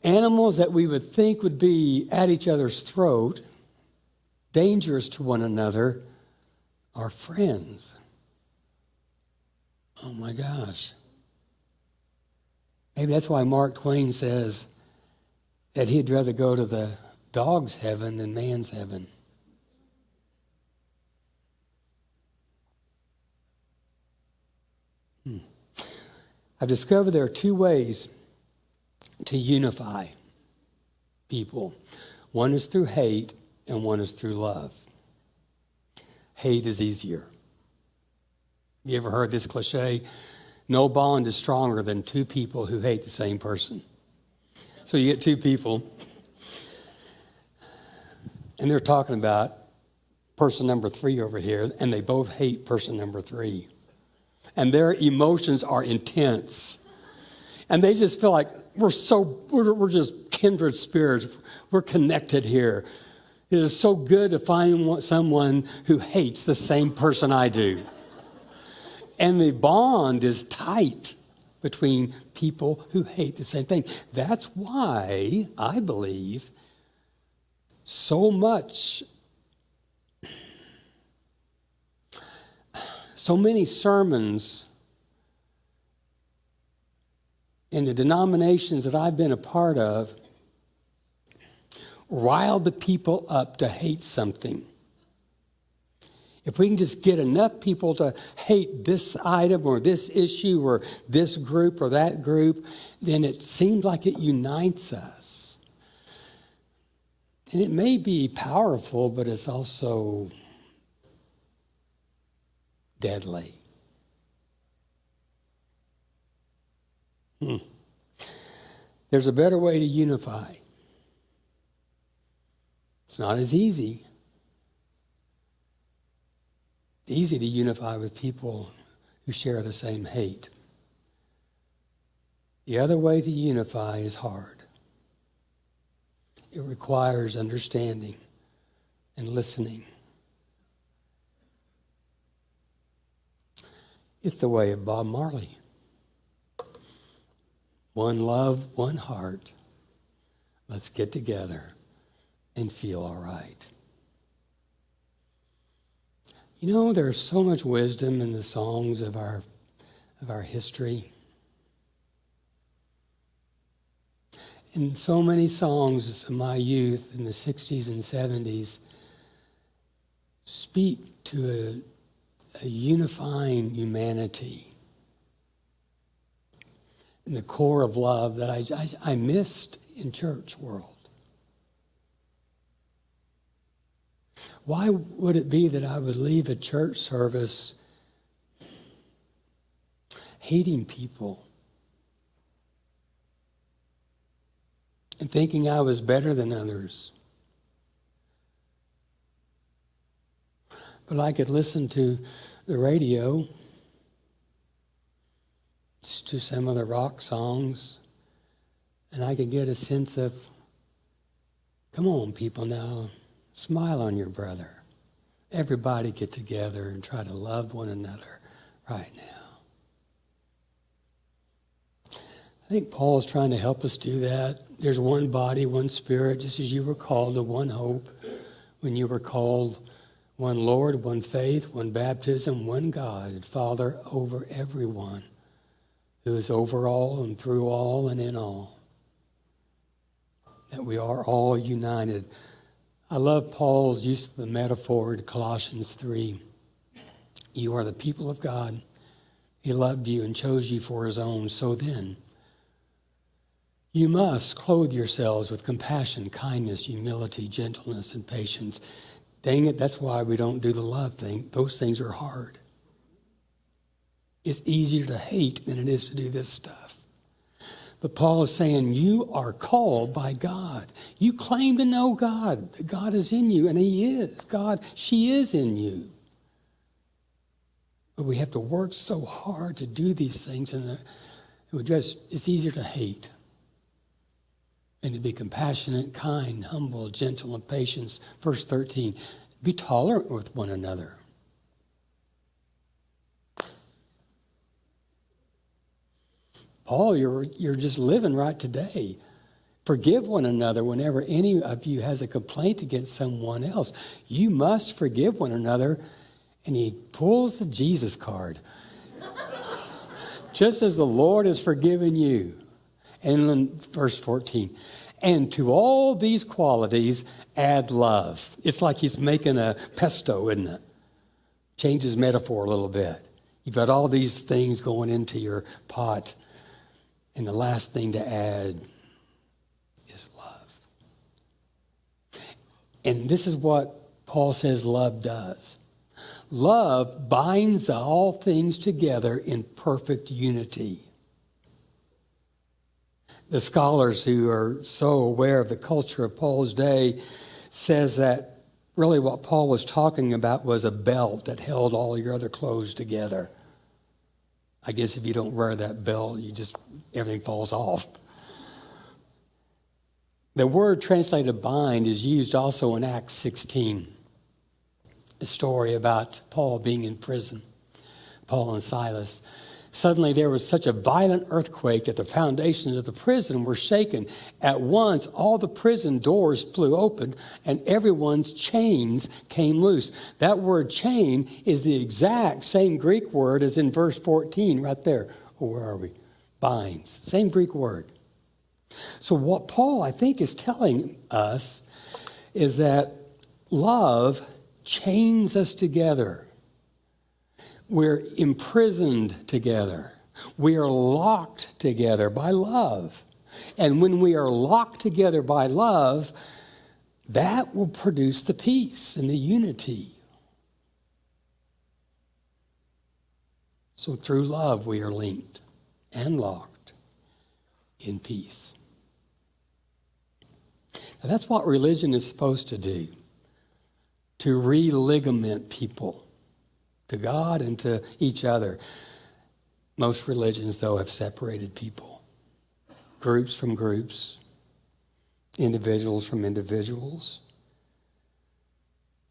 Animals that we would think would be at each other's throat, dangerous to one another, are friends. Oh my gosh. Maybe that's why Mark Twain says that he'd rather go to the dog's heaven than man's heaven. I've discovered there are two ways to unify people. One is through hate and one is through love. Hate is easier. You ever heard this cliche? No bond is stronger than two people who hate the same person. So you get two people, and they're talking about person number 3 over here, and they both hate person number 3. And their emotions are intense. And they just feel like we're just kindred spirits. We're connected here. It is so good to find someone who hates the same person I do. And the bond is tight between people who hate the same thing. That's why I believe so many sermons in the denominations that I've been a part of rile the people up to hate something. If we can just get enough people to hate this item or this issue or this group or that group, then it seems like it unites us. And it may be powerful, but it's also deadly. There's a better way to unify. It's not as easy. It's easy to unify with people who share the same hate. The other way to unify is hard. It requires understanding and listening. It's the way of Bob Marley. One love, one heart. Let's get together and feel all right. You know, there's so much wisdom in the songs of our history. And so many songs of my youth in the 60s and 70s speak to a unifying humanity and the core of love that I missed in church world. Why would it be that I would leave a church service hating people and thinking I was better than others? But I could listen to the radio, to some of the rock songs, and I could get a sense of, come on, people, now, smile on your brother. Everybody get together and try to love one another right now. I think Paul is trying to help us do that. There's one body, one spirit, just as you were called to one hope when you were called one Lord, one faith, one baptism, one God and Father over everyone, who is over all and through all and in all. That we are all united. I love Paul's use of the metaphor in Colossians 3. You are the people of God. He loved you and chose you for his own. So then, you must clothe yourselves with compassion, kindness, humility, gentleness, and patience. Dang it, that's why we don't do the love thing. Those things are hard. It's easier to hate than it is to do this stuff. But Paul is saying you are called by God. You claim to know God. That God is in you, and he is. God, she is in you. But we have to work so hard to do these things, and it's easier to hate and to be compassionate, kind, humble, gentle, and patient. Verse 13, be tolerant with one another. Paul, you're just living right today. Forgive one another whenever any of you has a complaint against someone else. You must forgive one another. And he pulls the Jesus card. Just as the Lord has forgiven you. And then verse 14. And to all these qualities, add love. It's like he's making a pesto, isn't it? Change his metaphor a little bit. You've got all these things going into your pot. And the last thing to add is love. And this is what Paul says love does. Love binds all things together in perfect unity. The scholars who are so aware of the culture of Paul's day says that really what Paul was talking about was a belt that held all your other clothes together. I guess if you don't wear that belt, everything falls off. The word translated bind is used also in Acts 16. A story about Paul being in prison, Paul and Silas. Suddenly there was such a violent earthquake that the foundations of the prison were shaken. At once all the prison doors flew open and everyone's chains came loose. That word chain is the exact same Greek word as in verse 14 right there. Oh, where are we? Binds. Same Greek word. So what Paul, I think, is telling us is that love chains us together. We're imprisoned together. We are locked together by love. And when we are locked together by love, that will produce the peace and the unity. So through love, we are linked and locked in peace. Now, that's what religion is supposed to do. To religament people to God and to each other. Most religions, though, have separated people. Groups from groups. Individuals from individuals.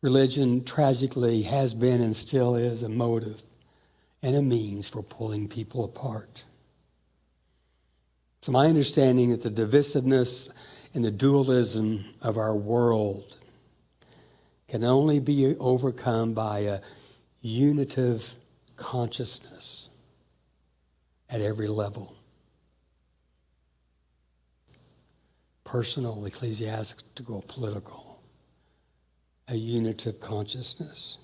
Religion, tragically, has been and still is a motive and a means for pulling people apart. It's my understanding that the divisiveness and the dualism of our world can only be overcome by a unitive consciousness at every level. Personal, ecclesiastical, political. A unitive consciousness.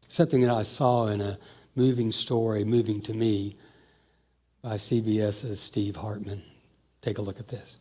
Something that I saw in a moving story, Moving to Me, by CBS's Steve Hartman. Take a look at this.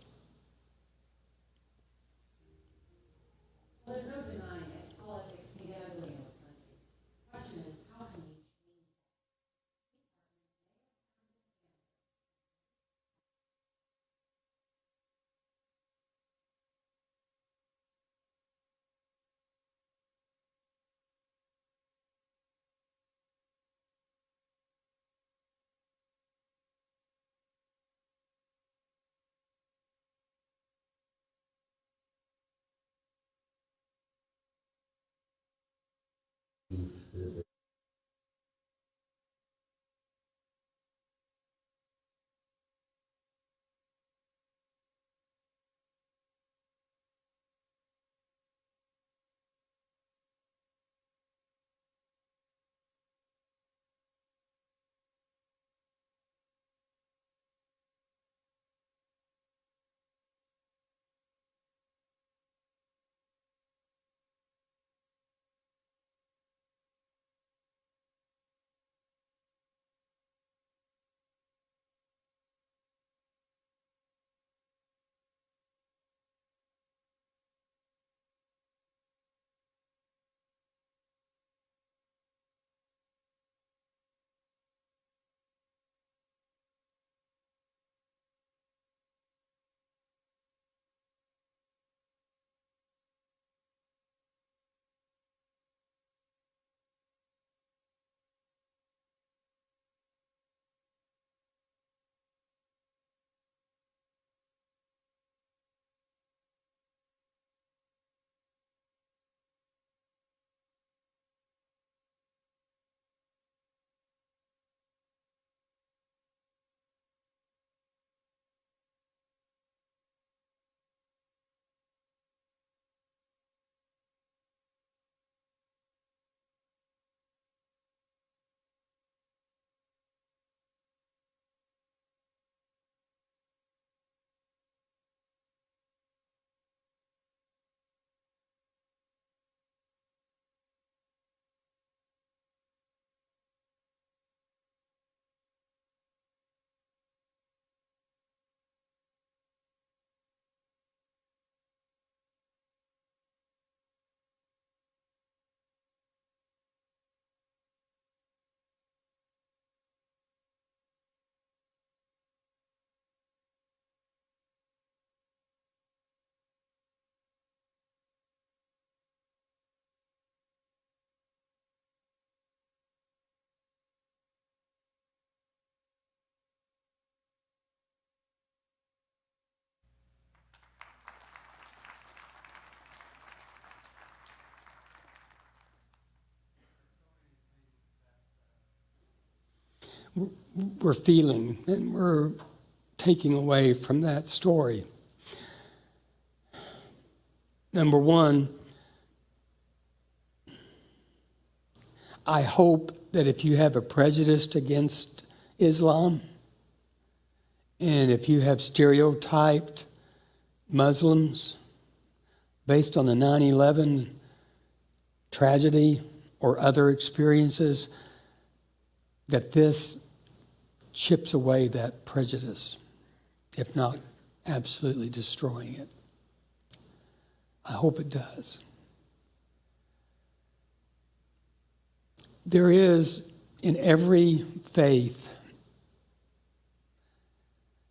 we're feeling and we're taking away from that story. Number one, I hope that if you have a prejudice against Islam, and if you have stereotyped Muslims based on the 9/11 tragedy or other experiences, that this chips away that prejudice, if not absolutely destroying it. I hope it does. There is in every faith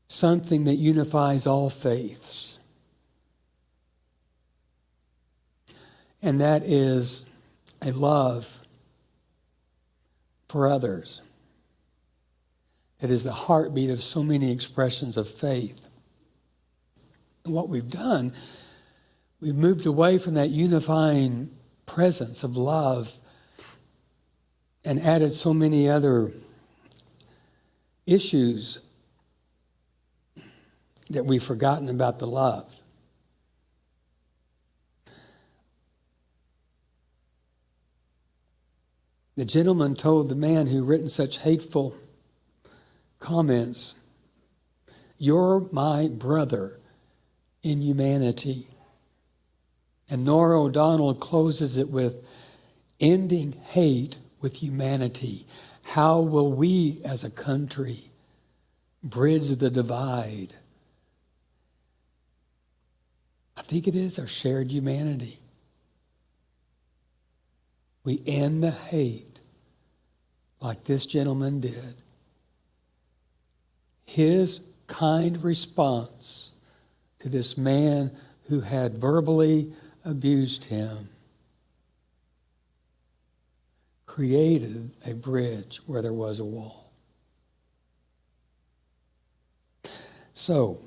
something that unifies all faiths, and that is a love for others. It is the heartbeat of so many expressions of faith. And what we've done, we've moved away from that unifying presence of love and added so many other issues that we've forgotten about the love. The gentleman told the man who written such hateful comments, "You're my brother in humanity." And Nora O'Donnell closes it with, "Ending hate with humanity. How will we as a country bridge the divide?" I think it is our shared humanity. We end the hate like this gentleman did. His kind response to this man who had verbally abused him created a bridge where there was a wall. So,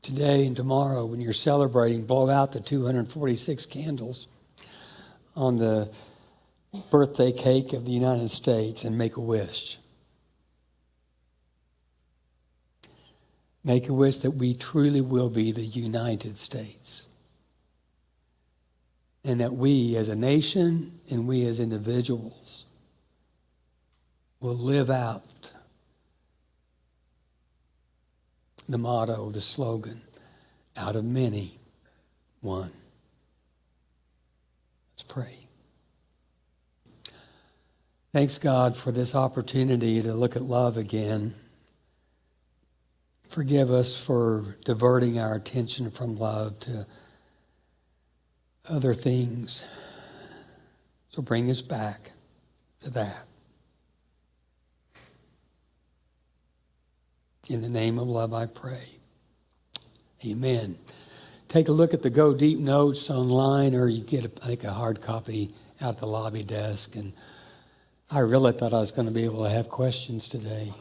today and tomorrow, when you're celebrating, blow out the 246 candles on the birthday cake of the United States and make a wish. Make a wish that we truly will be the United States. And that we as a nation and we as individuals will live out the motto, the slogan, out of many, one. Let's pray. Thanks, God, for this opportunity to look at love again. Forgive us for diverting our attention from love to other things. So bring us back to that. In the name of love, I pray. Amen. Take a look at the Go Deep notes online, or you get, a hard copy out at the lobby desk. And I really thought I was going to be able to have questions today,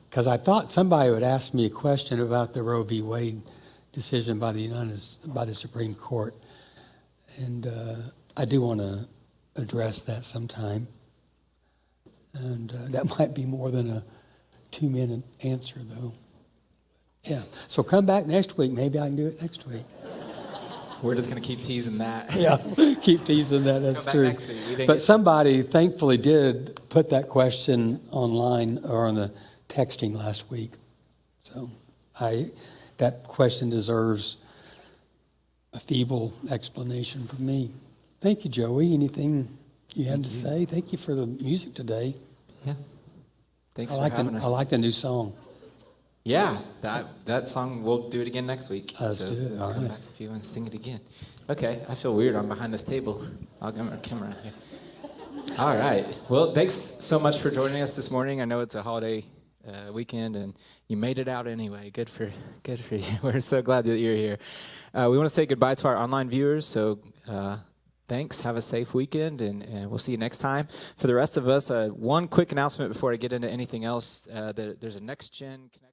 because I thought somebody would ask me a question about the Roe v. Wade decision by the Supreme Court, and I do want to address that sometime. And that might be more than a 2-minute answer, though. Yeah. So come back next week. Maybe I can do it next week. We're just going to keep teasing that. Yeah, keep teasing that. That's Come true. back next week. But somebody thankfully did put that question online or on the texting last week. So that question deserves a feeble explanation from me. Thank you, Joey. Anything you had to say? Thank you for the music today. Yeah. Thanks for having us. I like the new song. Yeah, that song, we'll do it again next week. Let's do it. All come right. back if you want to sing it again. Okay, I feel weird. I'm behind this table. I'll come around here. All right. Well, thanks so much for joining us this morning. I know it's a holiday weekend, and you made it out anyway. Good for you. We're so glad that you're here. We want to say goodbye to our online viewers, so thanks. Have a safe weekend, and we'll see you next time. For the rest of us, one quick announcement before I get into anything else. There's a Next Gen Connect.